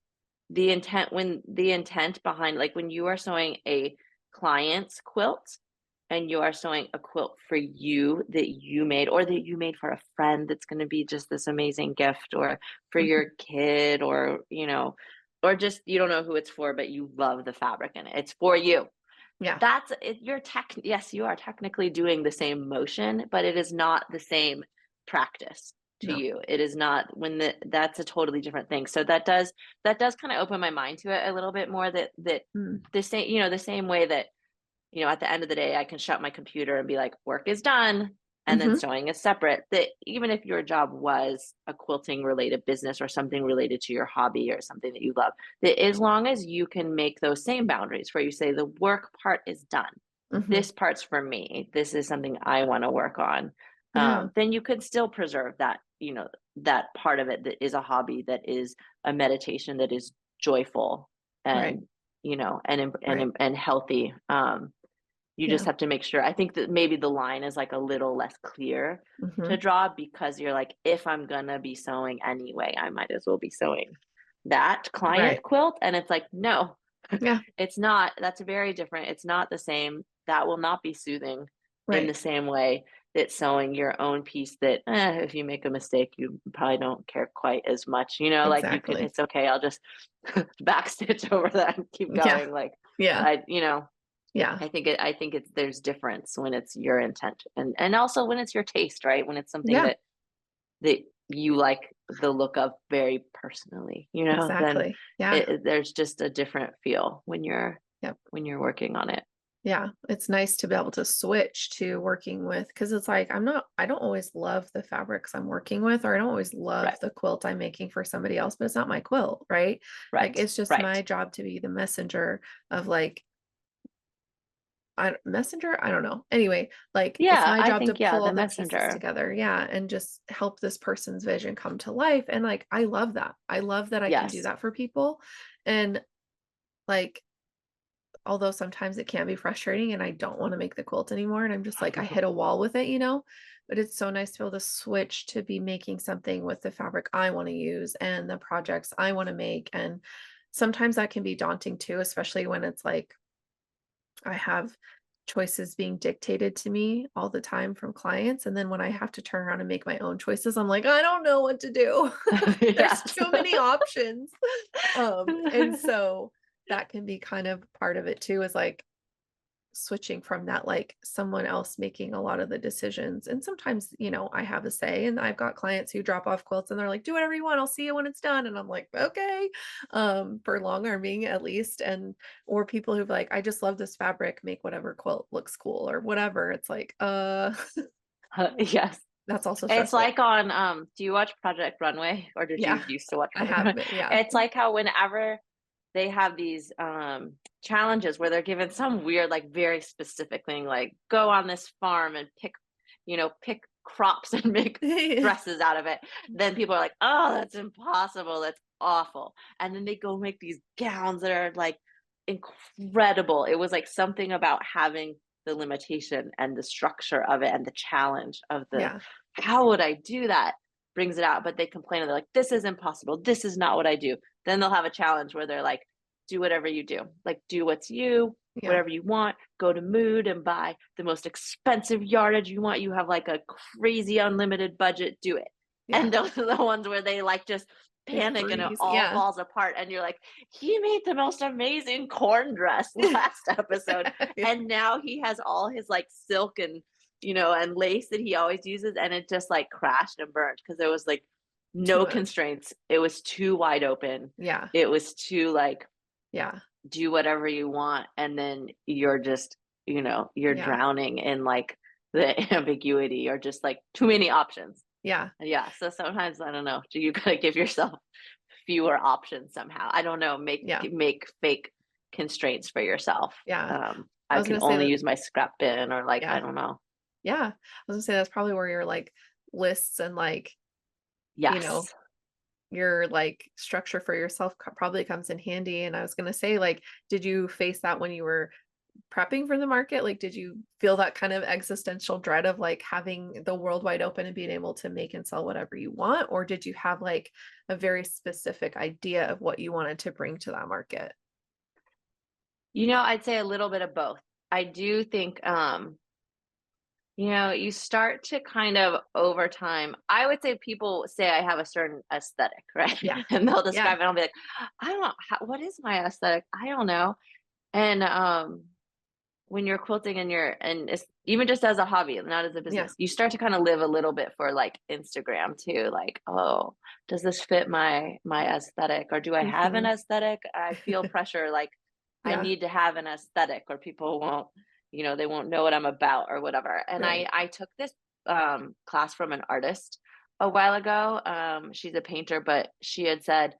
the intent behind, like when you are sewing a client's quilt and you are sewing a quilt for you that you made or that you made for a friend that's going to be just this amazing gift, or for Hmm. your kid, or or just you don't know who it's for but you love the fabric in it, it's for you. Yeah. That's it. You're tech Yes, you are technically doing the same motion, but it is not the same practice to No. you. It is not that's a totally different thing. So that does kind of open my mind to it a little bit more, that Mm. the same way that at the end of the day, I can shut my computer and be like, work is done. And then Hmm. sewing is separate. That even if your job was a quilting related business or something related to your hobby or something that you love, that as long as you can make those same boundaries where you say the work part is done, Hmm. this part's for me, this is something I want to work on, Yeah. then you could still preserve that part of it that is a hobby, that is a meditation, that is joyful Right. and Right. and healthy. You just Yeah. have to make sure. I think that maybe the line is like a little less clear to Hmm. draw, because you're like, if I'm gonna be sewing anyway, I might as well be sewing that client Right. quilt. And it's like, no, Yeah. it's not. That's very different. It's not the same. That will not be soothing in the Right. same way that sewing your own piece, that if you make a mistake, you probably don't care quite as much. Like you can, Exactly. it's okay. I'll just backstitch over that and keep Yeah. going. Like Yeah. I, Yeah. I think it's there's difference when it's your intent, and also when it's your taste, right? When it's something Yeah. that you like the look of very personally, then Exactly. Yeah. there's just a different feel Yep. when you're working on it. Yeah. It's nice to be able to switch to working with, because it's like I don't always love the fabrics I'm working with, or I don't always love Right, the quilt I'm making for somebody else, but it's not my quilt, right? Like, right, it's just right. my job to be the messenger of like, messenger, I don't know. Anyway, like, it's Yeah, my I job to think, yeah, pull the all the pieces messenger. together, yeah, and just help this person's vision come to life. And like, I love that. I love that I can do Yes, that for people. And like, although sometimes it can be frustrating and I don't want to make the quilt anymore and I'm just like I hit a wall with it, but it's so nice to be able to switch to be making something with the fabric I want to use and the projects I want to make. And sometimes that can be daunting too, especially when it's like I have choices being dictated to me all the time from clients. And then when I have to turn around and make my own choices, I'm like, I don't know what to do. There's Yes. too many options. And so that can be kind of part of it too, is like switching from that, like someone else making a lot of the decisions. And sometimes, I have a say, and I've got clients who drop off quilts and they're like, do whatever you want. I'll see you when it's done. And I'm like, okay, for long arming at least. And, or people who've like, I just love this fabric, make whatever quilt looks cool or whatever. It's like, Yes. that's also It's stressful. like on, do you watch Project Runway, or did you Yeah, used to watch I Project have Runway? been. Yeah. It's like how whenever they have these challenges where they're given some weird, like very specific thing, like go on this farm and pick crops and make dresses out of it. Then people are like, oh, that's impossible. That's awful. And then they go make these gowns that are like incredible. It was like something about having the limitation and the structure of it and the challenge of the Yeah. how would I do that brings it out. But they complain and they're like, this is impossible. This is not what I do. Then they'll have a challenge where they're like, do whatever you do. Like, do what's you, Yeah. whatever you want. Go to Mood and buy the most expensive yardage you want. You have like a crazy unlimited budget. Do it. Yeah. And those are the ones where they like just They panic and it freeze. all Yeah. falls apart. And you're like, he made the most amazing corn dress last episode. Yeah. And now he has all his like silk and lace that he always uses. And it just like crashed and burned because there was like Too no much. constraints. It was too wide open. Yeah. It was too like Yeah. do whatever you want, and then you're just you're Yeah. drowning in like the ambiguity or just like too many options. Yeah. And yeah, so sometimes I don't know, do you gotta give yourself fewer options somehow? I don't know, make Yeah. make fake constraints for yourself. Yeah. I I was can gonna say only that. use my scrap bin, or like I Yeah. don't know. Yeah. I was gonna say that's probably where your like lists and like, you know, Yes. your like structure for yourself probably comes in handy. And I was gonna say, like, did you face that when you were prepping for the market? Like, did you feel that kind of existential dread of like having the world wide open and being able to make and sell whatever you want? Or did you have like a very specific idea of what you wanted to bring to that market? I'd say a little bit of both. I do think you start to kind of over time. I would say people say I have a certain aesthetic, right? Yeah. And they'll Yeah. describe it, and I'll be like, I don't, what is my aesthetic? I don't know. And when you're quilting and it's even just as a hobby, not as a Yeah. business, you start to kind of live a little bit for like Instagram too. Like, oh, does this fit my aesthetic, or do I have an Hmm. aesthetic? I feel pressure, like I Yeah. need to have an aesthetic, or people won't, they won't know what I'm about or whatever. And I Right. I took this class from an artist a while ago. She's a painter, but she had said,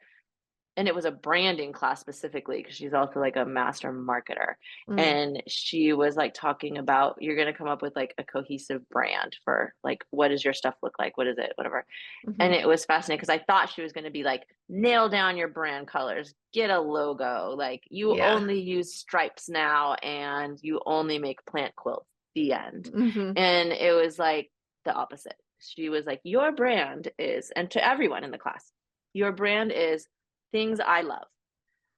and it was a branding class specifically because she's also like a master marketer. Mm. And she was like talking about, you're going to come up with like a cohesive brand for like, what does your stuff look like? What is it? Whatever. Hmm. And it was fascinating because I thought she was going to be like, nail down your brand colors, get a logo, like you Yeah. only use stripes now and you only make plant quilts, the end. Hmm. And it was like the opposite. She was like, your brand is, and to everyone in the class, your brand is things I love,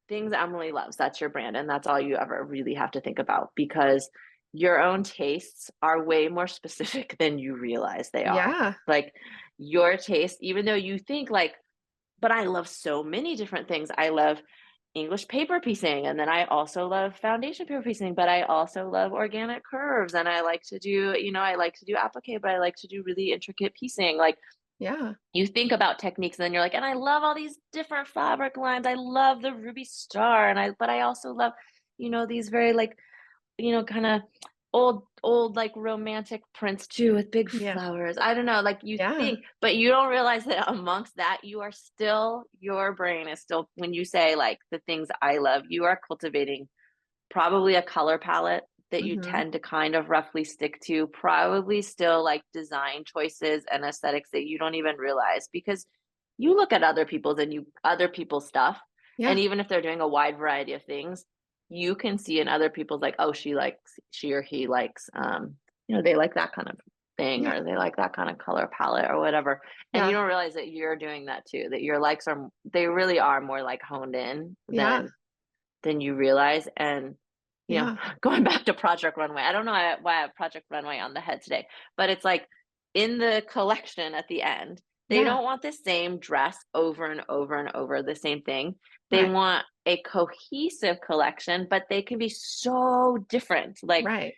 things Emily loves. That's your brand. And that's all you ever really have to think about, because your own tastes are way more specific than you realize they are. Yeah. Like your taste, even though you think like, but I love so many different things. I love English paper piecing, and then I also love foundation paper piecing, but I also love organic curves, and I like to do, I like to do applique, but I like to do really intricate piecing. Like Yeah. you think about techniques, and then you're like, and I love all these different fabric lines. I love the ruby star, but I also love, these very like, kind of old like romantic prints too with big Yeah. flowers. I don't know, like you Yeah. think, but you don't realize that amongst that, your brain is still, when you say like the things I love, you are cultivating probably a color palette that you Hmm. tend to kind of roughly stick to, probably still like design choices and aesthetics that you don't even realize, because you look at other people's stuff And Yeah. even if they're doing a wide variety of things, you can see in other people's like, oh, she or he likes, they like that kind of thing, Yeah. or they like that kind of color palette or whatever. And you Yeah. don't realize that you're doing that too, that your likes they really are more like honed in Yeah. than you realize. And, Yeah. going back to Project Runway, I don't know why I have Project Runway on the head today, but it's like in the collection at the end, they Yeah. don't want the same dress over and over and over, the same thing. They Right. want a cohesive collection, but they can be so different. Like Right.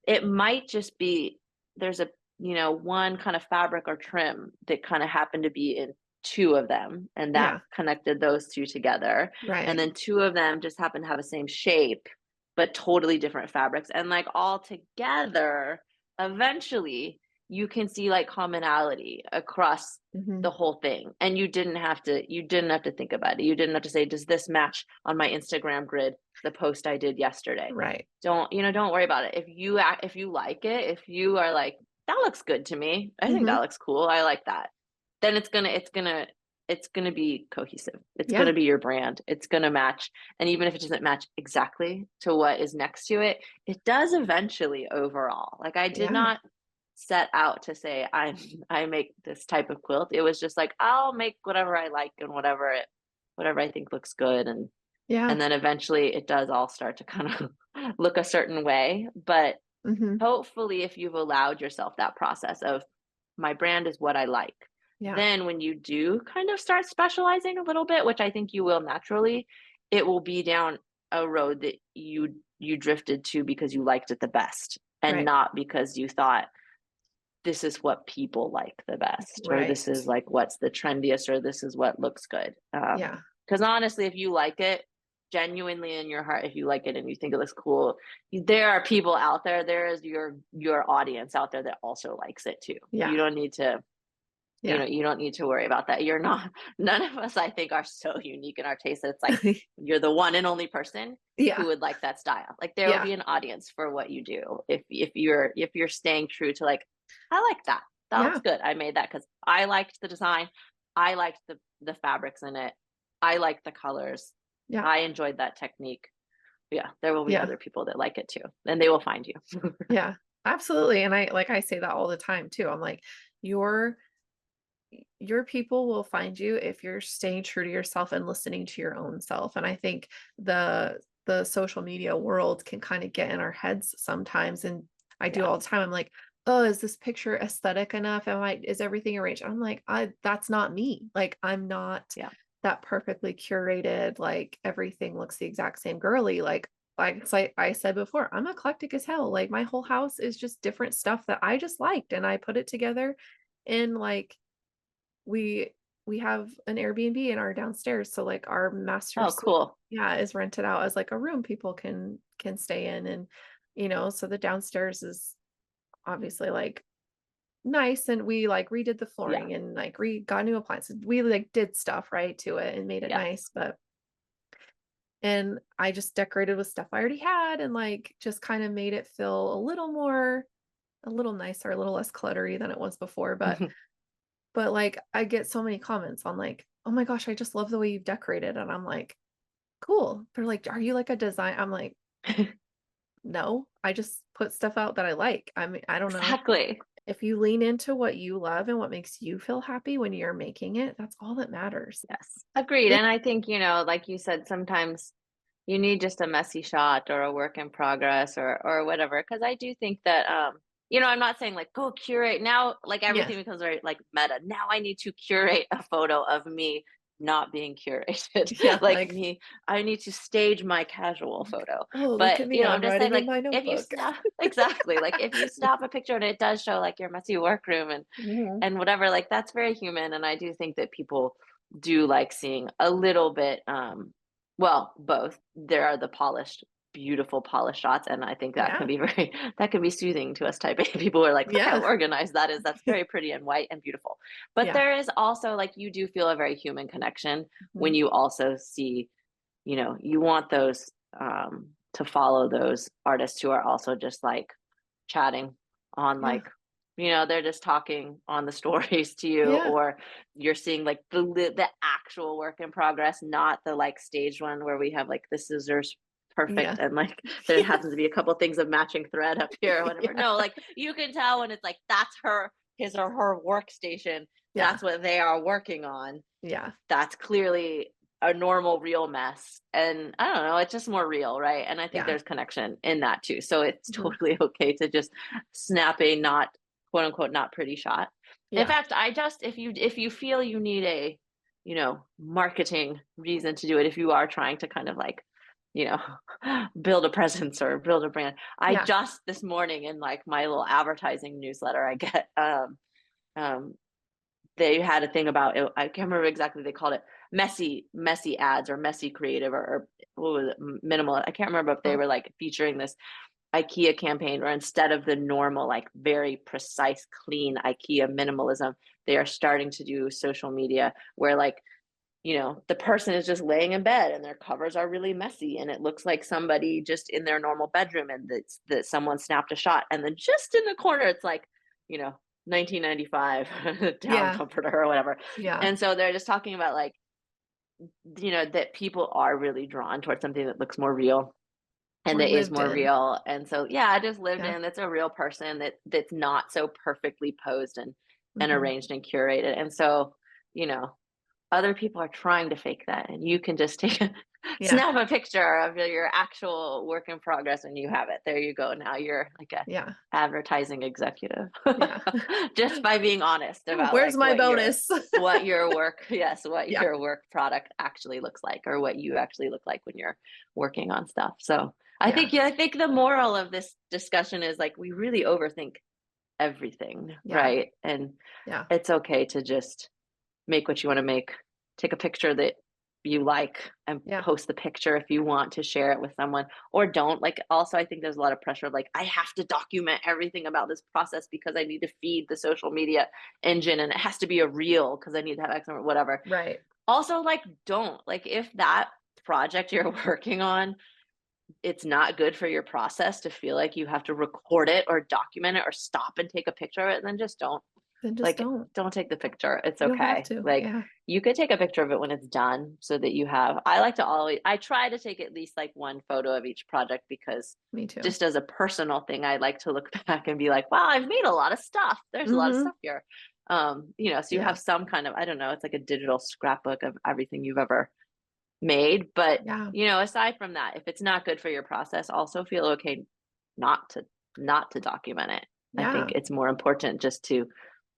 it might just be there's one kind of fabric or trim that kind of happened to be in two of them, and that Yeah. connected those two together. And Right. then two of them just happen to have the same shape, but totally different fabrics. And like all together, eventually you can see like commonality across Mhm. the whole thing. And you didn't have to think about it. You didn't have to say, does this match on my Instagram grid the post I did yesterday? Right. Don't worry about it. If you like it, if you are like, that looks good to me, I think that Mhm. looks cool, I like that, then it's gonna be cohesive. It's Yeah. gonna be your brand. It's gonna match. And even if it doesn't match exactly to what is next to it, it does eventually overall. Like I did Yeah. not set out to say I make this type of quilt. It was just like I'll make whatever I like and whatever I think looks good. And Yeah. then eventually it does all start to kind of look a certain way. But Mhm. hopefully, if you've allowed yourself that process of my brand is what I like, Yeah. then when you do kind of start specializing a little bit, which I think you will naturally, it will be down a road that you drifted to because you liked it the best, and Right. not because you thought this is what people like the best, or this Right. is like what's the trendiest, or this is what looks good. Yeah. Because honestly, if you like it genuinely in your heart, if you like it and you think it looks cool, there are people out there. There is your audience out there that also likes it too. Yeah. You don't need to. Yeah. You don't need to worry about that. You're not. None of us, I think, are so unique in our taste that it's like you're the one and only person who Yeah. would like that style. Like there will Yeah. be an audience for what you do if you're staying true to like, I like that. That looks Yeah. good. I made that because I liked the design. I liked the fabrics in it. I liked the colors. Yeah. I enjoyed that technique. Yeah, there will be Yeah. other people that like it too, and they will find you. Yeah. Absolutely. And I say that all the time too. I'm like, your your people will find you if you're staying true to yourself and listening to your own self. And I think the social media world can kind of get in our heads sometimes. And I do Yeah, all the time. I'm like, oh, is this picture aesthetic enough? Is everything arranged? I'm like, that's not me. Like, I'm not yeah, that perfectly curated, like everything looks the exact same girly. It's like I said before, I'm eclectic as hell. Like my whole house is just different stuff that I just liked and I put it together. And like we we have an Airbnb in our downstairs, so, like, our master oh suite, cool. yeah, is rented out as, like, a room people can stay in, and, so the downstairs is obviously, like, nice, and we, like, redid the Yeah, flooring and, like, re got new appliances. We, like, did stuff, right, to it and made it yes, nice, and I just decorated with stuff I already had and, like, just kinda made it feel a little nicer, a little less cluttery than it was before, but, like, I get so many comments on, like, "Oh my gosh, I just love the way you've decorated," and I'm like, "Cool." They're like, "Are you like a design?" I'm like, "No, I just put stuff out that I like." I mean, I don't know. exactly. If you lean into what you love and what makes you feel happy when you're making it, that's all that matters. Yes, agreed. Yeah. And I think, like you said, sometimes you need just a messy shot or a work in progress or whatever. Because I do think that, I'm not saying like go curate now, like Yeah. everything becomes very like meta. Now I need to curate a photo of me not being curated. Yeah, Like like, me, I need to stage my casual photo. "Oh, look But, at me, I'm I'm just saying, writing in like, my if you notebook." snap, exactly, like if you snap a picture and it does show like your messy workroom and Mhm. and whatever, like that's very human. And I do think that people do like seeing a little bit, well, both. There are the polished, beautiful polished shots, and I think that can Yeah. be very that can be soothing to us type A people are like, look how Yeah. organized that is. That's very pretty and white and beautiful. But Yeah. there is also like you do feel a very human connection when Mhm. you also see, you want those to follow those artists who are also just like chatting on Yeah. like they're just talking on the stories to you, Yeah. or you're seeing like the actual work in progress, not the like staged one where we have like the scissors Yeah. perfect and like there Yeah. happens to be a couple things of matching thread up here or whatever. Yeah. No, like you can tell when it's like that's his or her workstation. Yeah. That's what they are working on. Yeah. That's clearly a normal real mess, and I don't know, it's just more real, right? And I think Yeah. there's connection in that too, so it's Mhm. totally okay to just snap a not quote unquote not pretty shot. In Yeah. fact, I just if you feel you need a marketing reason to do it, if you are trying to kind of like you know build a presence or build a brand, I Yeah. just this morning in like my little advertising newsletter I get um they had a thing about it. I can't remember exactly they called it messy ads or messy creative or what was it, minimal. I can't remember if they Oh, were like featuring this IKEA campaign where instead of the normal, like very precise, clean IKEA minimalism, they are starting to do social media where like, the person is just laying in bed and their covers are really messy and it looks like somebody just in their normal bedroom and that someone snapped a shot. And then just in the corner, it's like, you know, 1995 down yeah. comforter or whatever. Yeah. And so they're just talking about like, that people are really drawn towards something that looks more real and Or that is lived more in. real. And so, yeah, I just lived Yeah. in. That's a real person that's not so perfectly posed and Mhm. arranged and curated. And so, you know, other people are trying to fake that, and you can just take a Yeah. snap a picture of your actual work in progress, and you have it. There you go. Now you're like a Yeah. advertising executive, Yeah. just by being honest about Where's like my bonus? what your work, yes, what Yeah. your work product actually looks like, or what you actually look like when you're working on stuff. So I Yeah. think, yeah, I think the moral of this discussion is like we really overthink everything, Yeah. right? And Yeah. it's okay to just make what you want to make, take a picture that you like and Yeah. post the picture if you want to share it with someone, or don't. Like also I think there's a lot of pressure of like I have to document everything about this process because I need to feed the social media engine and it has to be a reel because I need to have X or whatever. Right. Also, like don't like if that project you're working on, it's not good for your process to feel like you have to record it or document it or stop and take a picture of it, then just don't. Then just Like, don't. don't take the picture. It's You don't have okay. to. Like, Yeah. you could take a picture of it when it's done so that you have I try to take at least like one photo of each project because Me too. just as a personal thing, I like to look back and be like, wow, I've made a lot of stuff. There's a lot of Mhm. stuff here. So you Yeah. have some kind of, I don't know, it's like a digital scrapbook of everything you've ever made. But, Yeah. aside from that, if it's not good for your process, also feel okay not to not to document it. I think Yeah. it's more important just to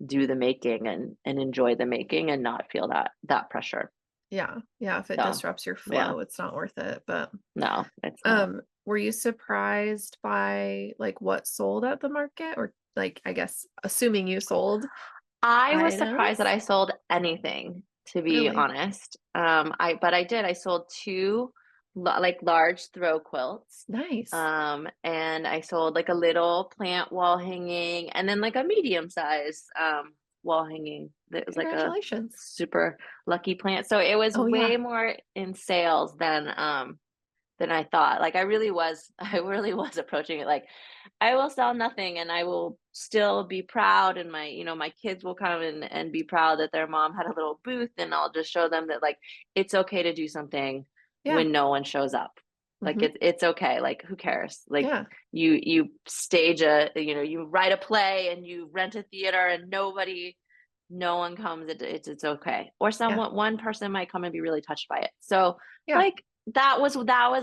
do the making and enjoy the making and not feel that pressure. Yeah. Yeah. If it So, disrupts your yeah, flow, it's not worth it. But no, it's not. were you surprised by like what sold at the market? Or like I guess assuming you sold I was surprised that items? I sold anything, to be Really? honest. I sold two like large throw quilts. Nice. And I sold like a little plant wall hanging and then like a medium size wall hanging that was like a Congratulations. super lucky plant. So it was Oh way yeah. more in sales than I thought. Like I really was approaching it like I will sell nothing and I will still be proud and my kids will come and be proud that their mom had a little booth and I'll just show them that like it's okay to do something Yeah. when no one shows up. Like Mhm. it's okay. Like who cares? Like Yeah. you stage you write a play and you rent a theater and no one comes, it's okay. Or Yeah. one person might come and be really touched by it. So Yeah. like that was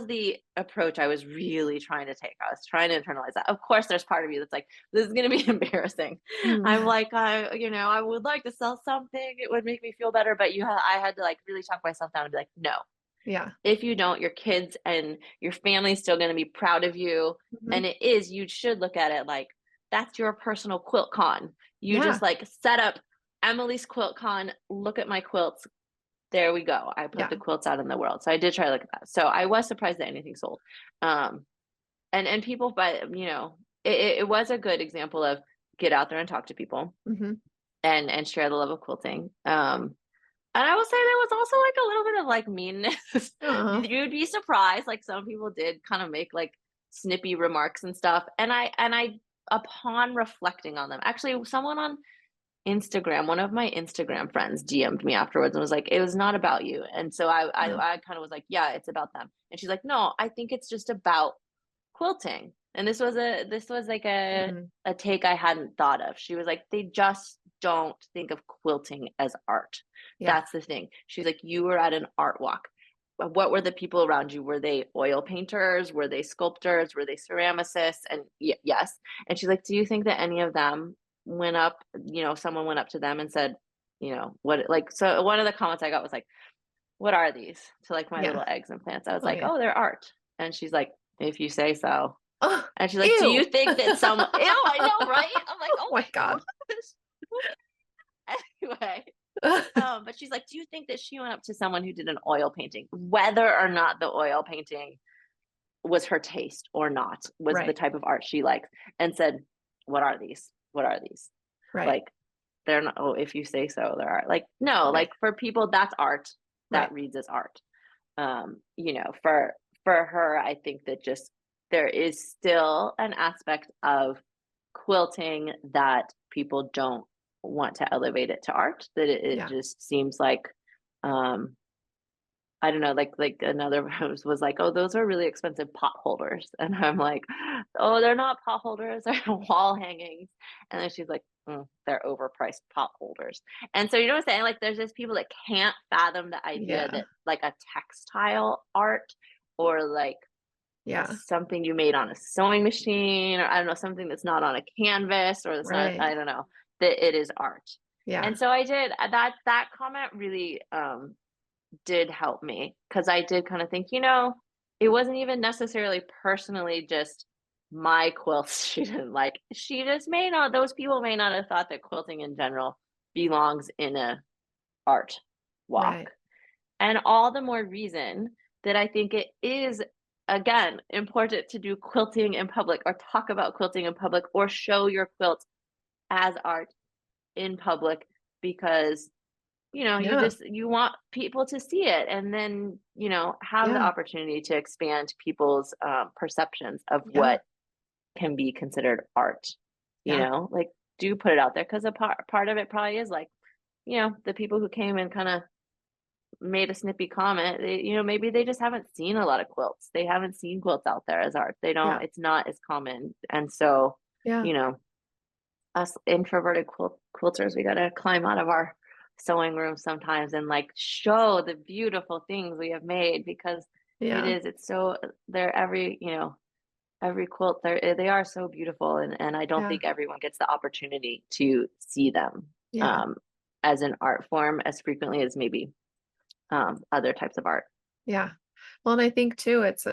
the approach I was really trying to take. I was trying to internalize that. Of course, there's part of you that's like, this is gonna be embarrassing. Mm. I'm like, I would like to sell something. It would make me feel better, but I had to like really talk myself down and be like, no, Yeah. if you don't, your kids and your family's still going to be proud of you. Mhm. And you should look at it like that's your personal quilt con. You just Yeah. like set up Emily's quilt con, look at my quilts. There we go. I put the Yeah. quilts out in the world. So I did try to look at that. So I was surprised that anything sold. Um, and people, but it was a good example of get out there and talk to people Mhm. and share the love of quilting. And I will say there was also like a little bit of like meanness. Aw. You'd be surprised. Like some people did kind of make like snippy remarks and stuff. And I upon reflecting on them, actually, someone on Instagram, one of my Instagram friends DM'd me afterwards and was like, "It was not about you." And so Yeah. I kind of was like, "Yeah, it's about them." And she's like, "No, I think it's just about quilting." And this was like Mhm. a take I hadn't thought of. She was like, "They just don't think of quilting as art." Yeah. That's the thing. She's like, "You were at an art walk. What were the people around you? Were they oil painters? Were they sculptors? Were they ceramicists?" And yes. And she's like, "Do you think that any of them went up, someone went up to them and said, what, like, so one of the comments I got was like, what are these, to like my Yeah. little eggs and plants?" I was Oh, like, yeah. "Oh, they're art." And she's like, "If you say so." Oh, And she's like, "Do you ew. think that some," ew, I know, right? I'm like, Oh oh my my god. gosh. Anyway, but she's like, "Do you think that she went up to someone who did an oil painting, whether or not the oil painting was her taste or not, was the Right. type of art she likes, and said, what are these? What are these? Right. Like, they're not, oh, if you say so, there are, like, no, Right. like, for people, that's art. Right. That reads as art. For her, I think that just there is still an aspect of quilting that people don't want to elevate it to art, that it Yeah. just seems like, um I don't know, like another was like, "Oh, those are really expensive pot holders." And I'm like, "Oh, they're not pot holders, they're wall hangings." And then she's like, "Mm, they're overpriced pot holders." And so, you know what I'm saying? Like, there's just people that can't fathom the idea Yeah. that like a textile art, or like Yeah. something you made on a sewing machine, or I don't know, something that's not on a canvas, or it's not, Right. I don't know, that it is art. Yeah. And so I did that comment really did help me, because I did kind of think, it wasn't even necessarily personally just my quilts she didn't like. She just may not, those people may not have thought that quilting in general belongs in a art walk. Right. And all the more reason that I think it is, again, important to do quilting in public, or talk about quilting in public, or show your quilt as art in public, because Yeah. you want people to see it, and then, have the Yeah. opportunity to expand people's perceptions of Yeah. what can be considered art. Yeah. Like, do put it out there, because a part of it probably is like, the people who came and kind of made a snippy comment. Maybe they just haven't seen a lot of quilts. They haven't seen quilts out there as art. They don't. Yeah. It's not as common, and so, Yeah. you know, us introverted quilters, we gotta climb out of our sewing room sometimes and like show the beautiful things we have made, because Yeah. it's so, they're every quilt, they are so beautiful, and I don't Yeah. think everyone gets the opportunity to see them Yeah. um as an art form as frequently as maybe other types of art. Yeah. Well, and I think too, it's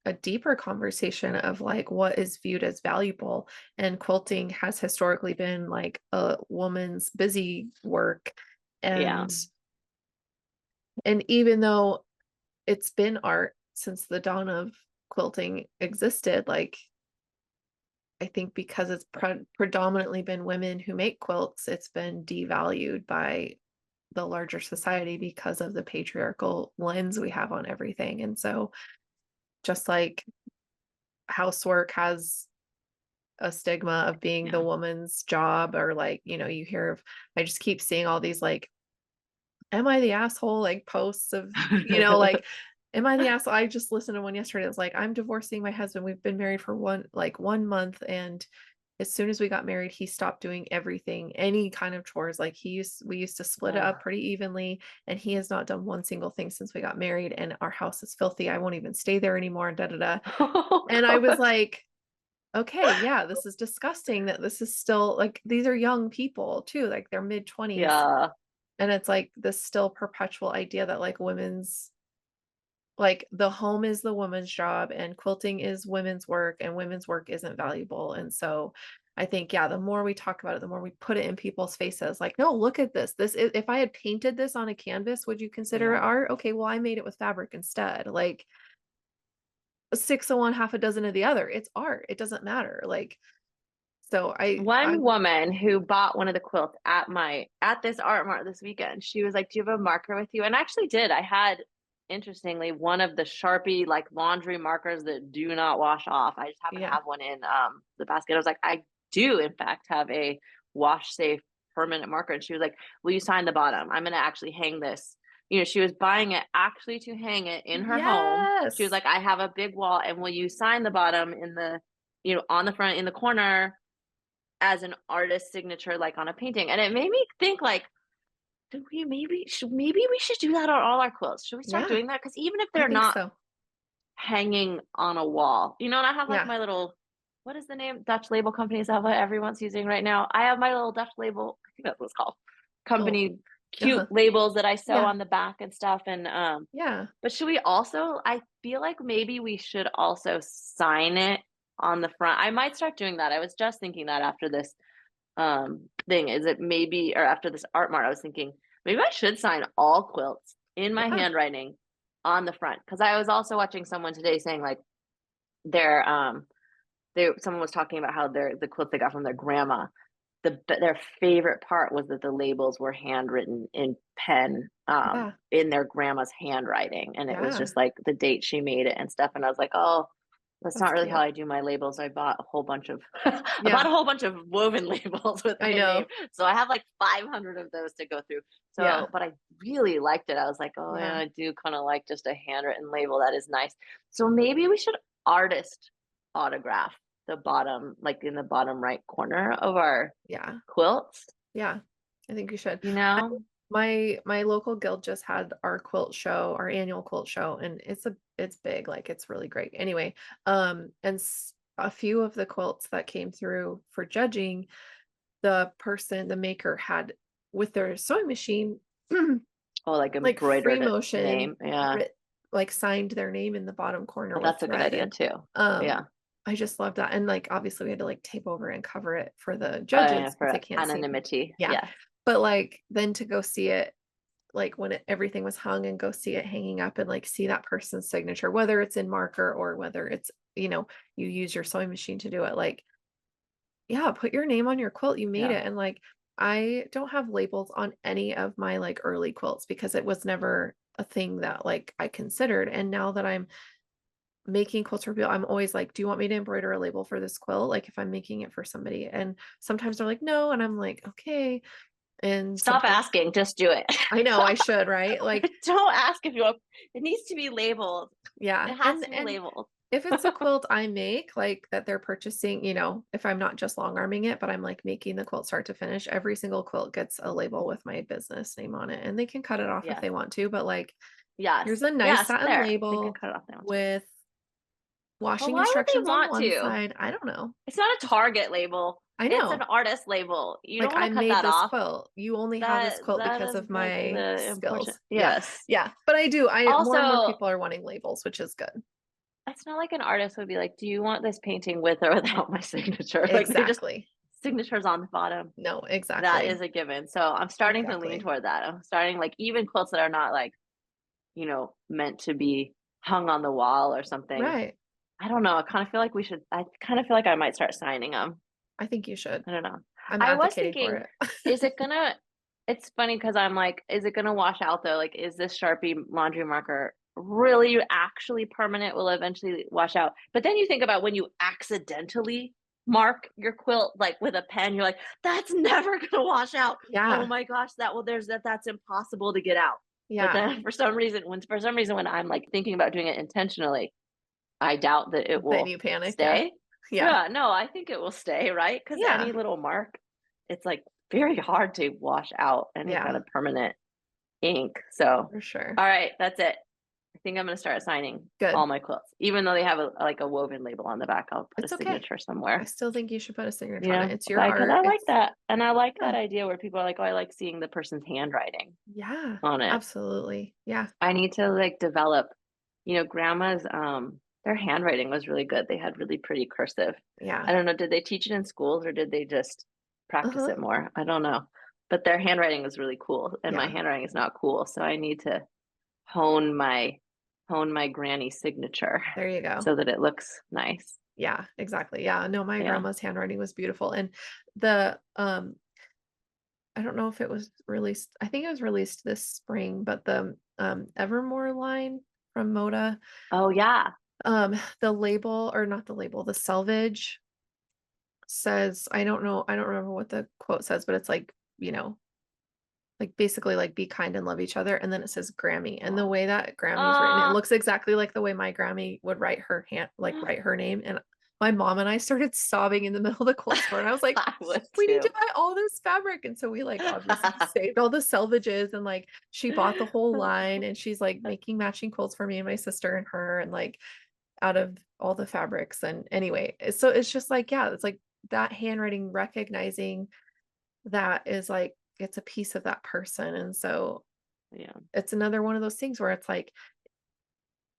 a deeper conversation of like what is viewed as valuable. And quilting has historically been like a woman's busy work. Yeah. And even though it's been art since the dawn of quilting existed, like I think because it's predominantly been women who make quilts, it's been devalued by the larger society because of the patriarchal lens we have on everything. And so just like housework has a stigma of being the Yeah. woman's job, or like, you hear of, I just keep seeing all these like, am I the asshole, like posts of, like, am I the asshole? I just listened to one yesterday. It's like, I'm divorcing my husband. We've been married for 1 month, and as soon as we got married, he stopped doing everything, any kind of chores. Like we used to split it up Ugh. pretty evenly, and he has not done one single thing since we got married, and our house is filthy. I won't even stay there anymore, and da da da. Oh And I was god. like, okay, yeah, this is disgusting that this is still like, these are young people too, like they're mid 20s. Yeah. And it's like this still perpetual idea that like the home is the woman's job and quilting is women's work and women's work isn't valuable. And so I think, yeah, the more we talk about it, the more we put it in people's faces, like, no, look at this. If I had painted this on a canvas, would you consider it Yeah. art? Okay, well, I made it with fabric instead. Like six of one, half a dozen of the other. It's art. It doesn't matter. Like, so I One woman who bought one of the quilts at this art mart this weekend, she was like, "Do you have a marker with you?" And I actually did. I had interestingly, one of the Sharpie like laundry markers that do not wash off. I just happen to Yeah. have one in the basket. I was like, I do in fact have a wash safe permanent marker. And she was like, will you sign the bottom? I'm gonna actually hang this. She was buying it actually to hang it in her home. She was Yes. like, I have a big wall, and will you sign the bottom in the, on the front in the corner as an artist signature, like on a painting? And it made me think like, do we maybe we should do that on all our quilts? Should we start Yeah, doing that? Because even if I they're think not so. hanging on a wall, and I have like Yeah. my little, what is the name? Dutch label company, is that what everyone's using right now? I have my little Dutch label, I think that's what it's called. Oh, Company cute uh-huh. labels that I sew Yeah. on the back and stuff. And Yeah. but should we also, I feel like maybe we should also sign it on the front. I might start doing that. I was just thinking that after this thing, is it maybe, or after this art mart, I was thinking maybe I should sign all quilts in my Yeah. handwriting on the front. Because I was also watching someone today saying like their someone was talking about how the quilts they got from their grandma, their favorite part was that the labels were handwritten in pen, Yeah. in their grandma's handwriting, and it was Yeah. just like the date she made it and stuff. And I was like, oh, that's That's not really how cute. I do my labels. I bought a whole bunch of I bought Yeah, a whole bunch of woven labels with I my name. know. So I have like 500 of those to go through. So, Yeah. but I really liked it. I was like, oh yeah, Yeah. I do kind of like just a handwritten label. That is nice. So maybe we should artist autograph the bottom, like in the bottom right corner of our Yeah. quilts, Yeah. I think you should. you I know? my local guild just had our quilt show, our annual quilt show, and it's big, like it's really great. Anyway, and a few of the quilts that came through for judging, the maker had with their sewing machine Oh, like like free embroidered motion name. Yeah. like signed their name in the bottom corner Oh, with that's a good thread. idea And too. um Yeah. I just love that. And like obviously we had to like tape over and cover it for the Oh, yeah, judges because they for can't see. anonymity. Yeah. Yes. But like then to go see it like when everything was hung and go see it hanging up and like see that person's signature, whether it's in marker or whether it's, you use your sewing machine to do it. Like, yeah, put your name on your quilt. You made Yeah. it. And like, I don't have labels on any of my like early quilts because it was never a thing that like I considered. And now that I'm making quilts for people, I'm always like, do you want me to embroider a label for this quilt? Like if I'm making it for somebody. And sometimes they're like, no. And I'm like, okay. And Stop sometimes asking, just do it. I know I should, right? Like, Don't ask if you want, it needs to be labeled. yeah. It has to be And labeled. if it's a quilt I make, like that they're purchasing, if I'm not just long arming it, but I'm like making the quilt start to finish, every single quilt gets a label with my business name on it. And they can cut it off if Yes. they want to, but like here's Yes. a nice Yes. satin There. They can label cut it off now too. with But washing why would they instructions on want one to? side. I don't know. It's not a Target label. I It's an know. artist label. You don't Like want I to cut made that this off. quilt. You only have this That quilt that because is of like my the important. skills. Yeah. Yes. Yeah. But I more and more Also, people are wanting labels, which is good. it's not like an artist would be like, "Do you want this painting with or without my signature?" Like they just Exactly. signatures on the bottom. No, That is exactly. a given. So I'm starting to lean Exactly. toward that. I'm starting like even quilts that are not like, meant to be hung on the wall or something. Right. I don't know. I kind of feel like I might start signing them. I think you should. I don't know. I'm I was advocating for thinking, it. is it gonna, it's funny because I'm like, is it gonna wash out though? Like, is this Sharpie laundry marker really actually permanent? Will eventually wash out? But then you think about when you accidentally mark your quilt like with a pen, you're like, that's never gonna wash out. Oh Yeah. my gosh, that's impossible to get out. But Yeah. then for some reason when I'm like thinking about doing it intentionally, I doubt that it Then will you panic. Yeah. stay. Yeah. Yeah, no, I think it will stay, right? Because any Yeah. little mark, it's like very hard to wash out any kind Yeah. of permanent ink. So, For sure. all right, that's it. I think I'm gonna start signing all Good. my quilts, even though they have like a woven label on the back. I'll put a It's okay. signature I somewhere. still think you should put a signature on it. Yeah, It's your because art. I like It's that, and I like that yeah. idea where people are like, "Oh, I like seeing the person's handwriting Yeah. on it." Absolutely. Yeah. I need to like develop, grandma's their handwriting was really good. They had really pretty cursive. I Yeah. don't know, did they teach it in schools or did they just practice Uh-huh. it more? I don't know. But their handwriting was really cool and my Yeah. handwriting is not cool. So I need to hone my hone my granny signature There you go. so that it looks nice. Yeah, exactly. Yeah. No, my Yeah. grandma's handwriting was beautiful. And the I don't know if it was released. I think it was released this spring, but the Evermore line from Moda, Oh yeah. the label, or not the label, the selvage says, I don't remember what the quote says, but it's like, you know, like basically like be kind and love each other. And then it says Grammy. And the way that Grammy's written, it Ah, looks exactly like the way my Grammy would write her hand, like write her name. And my mom and I started sobbing in the middle of the quilt store. And I was like, I would we need to too. buy all this fabric. And so we like obviously saved all the selvages, and like she bought the whole line, and she's like making matching quilts for me and my sister and her, and like out of all the fabrics. And anyway, so it's just like, yeah, it's like that handwriting, recognizing that is like it's a piece of that person. And so Yeah. it's another one of those things where it's like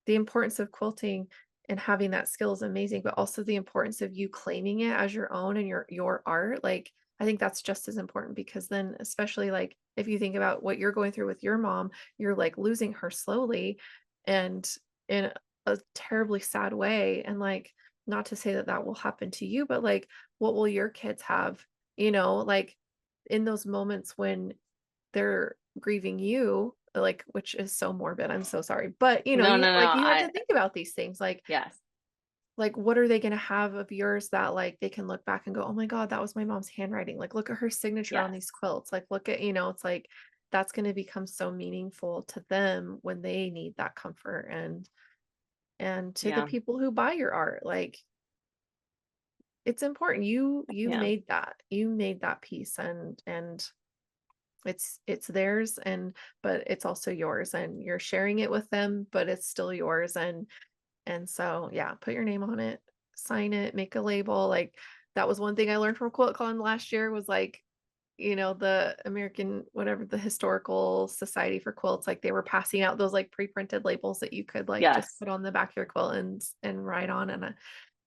the importance of quilting and having that skill is amazing, but also the importance of you claiming it as your own and your art. Like I think that's just as important, because then especially like if you think about what you're going through with your mom, you're like losing her slowly and in a terribly sad way. And like, not to say that that will happen to you, but like what will your kids have, like in those moments when they're grieving you, like, which is so morbid. I'm so sorry. But, No, you no, no. like you have I to think about these things. yes. Like what are they going to have of yours that like they can look back and go, "Oh my God, that was my mom's handwriting. Like look at her signature on Yes. these quilts." Like look at, it's like that's going to become so meaningful to them when they need that comfort. And to the Yeah. people who buy your art, like it's important. You Yeah. made that. You made that piece, and it's theirs, but it's also yours, and you're sharing it with them, but it's still yours. And so yeah, put your name on it, sign it, make a label. Like that was one thing I learned from QuiltCon last year, was like, the American, whatever, the Historical Society for Quilts, like they were passing out those like pre-printed labels that you could like just Yes. put on the back of your quilt and write on. And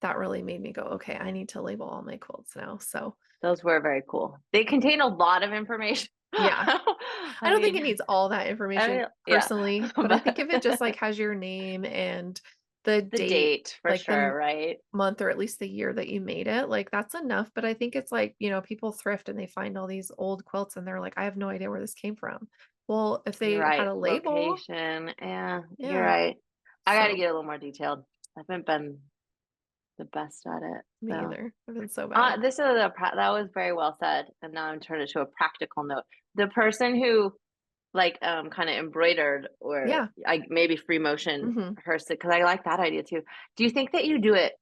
that really made me go, okay, I need to label all my quilts now. So Those were very cool. They contain a lot of information. yeah, I I don't think mean, it needs all that I information mean, yeah. personally, but I think if it just like But has your name and the the date, date for like the sure, right? month or at least the year that you made it, like that's enough. But I think it's like, people thrift and they find all these old quilts and they're like, I have no idea where this came from. Well, if You're they had right. a label, Location. Yeah, you're yeah. right. I got to So get a little more detailed. I haven't been the best at it. me So, either. I've been so bad. this is that was very well said. And now I'm turning it to a practical note. The person who like kind of embroidered or Yeah. I maybe free motion Hmm. hers because I like that idea too. Do you think that you do it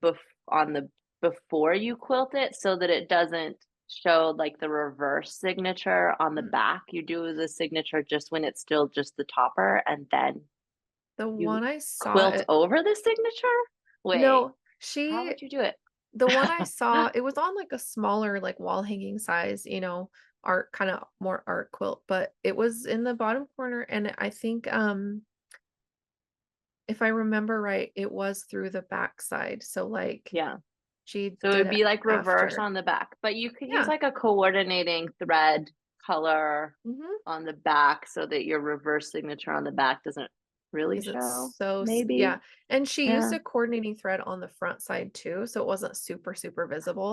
bef- on the before you quilt it so that it doesn't show like the reverse signature on the back? You do the signature just when it's still just the topper and then The you one I saw quilt it. over the signature? Wait, No, how she would you do it? the one I saw, it was on like a smaller, like wall hanging size, art, kind of more art quilt, but it was in the bottom corner. And I think, if I remember right, it was through the back side. So like Yeah. she So it did would it be like reverse after. on the back, but you could use Yeah. like a coordinating thread color Hmm. on the back so that your reverse signature on the back doesn't really 'Cause it's show. so Maybe. yeah. And she used Yeah. a coordinating thread on the front side too, so it wasn't super, super visible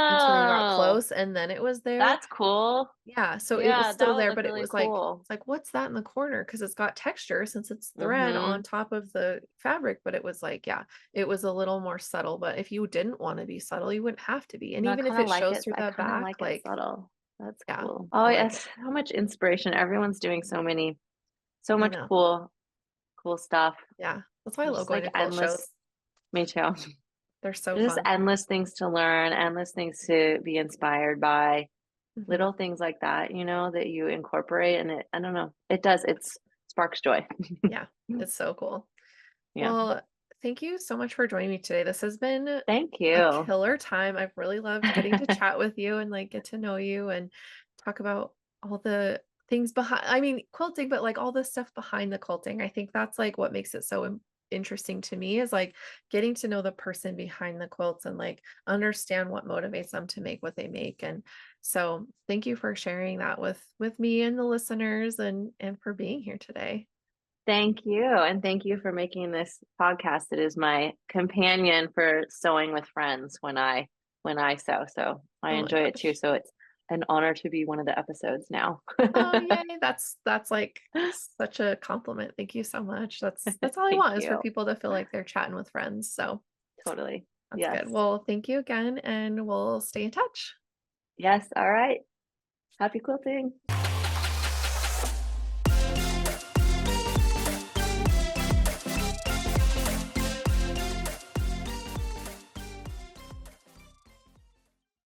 until you got Oh, close, and then it was there. that's cool. Yeah, so it was Yeah, that still would there, look but it really was like cool. "What's that in the corner?" Because 'Cause it's got texture since it's thread on Mhm. top of the fabric. But it was like, yeah, it was a little more subtle. But if you didn't wanna be subtle, you wouldn't have to be. And No, even if it shows through I the kinda back, like it like, subtle. That's yeah, cool. Oh, I like it. yes, how much inspiration. Everyone's doing so I much know. cool stuff. Yeah, that's why I There's love just going like to quilt shows. endless me too. They're so There's just fun. endless things to learn, endless things to be inspired by, Mhm. little things like that, that you incorporate and I don't know, it's sparks joy. Yeah, it's so cool. Yeah. Well, thank you so much for joining me today. This has been Thank a you. killer time. I've really loved getting to chat with you and like get to know you and talk about all the things behind, I mean, quilting, but like all the stuff behind the quilting. I think that's like what makes it so interesting to me, is like getting to know the person behind the quilts and like understand what motivates them to make what they make. And so thank you for sharing that with me and the listeners, and for being here today. Thank you, and thank you for making this podcast. It is my companion for sewing with friends when I sew, so I Oh my enjoy it too. gosh. So it's an honor to be one of the episodes now. Oh, yay. That's like such a compliment. Thank you so much. That's all I Thank want is for you. people to feel like they're chatting with friends. So Totally. that's good. Yes. Well, thank you again, and we'll stay in touch. Yes. All right. Happy quilting.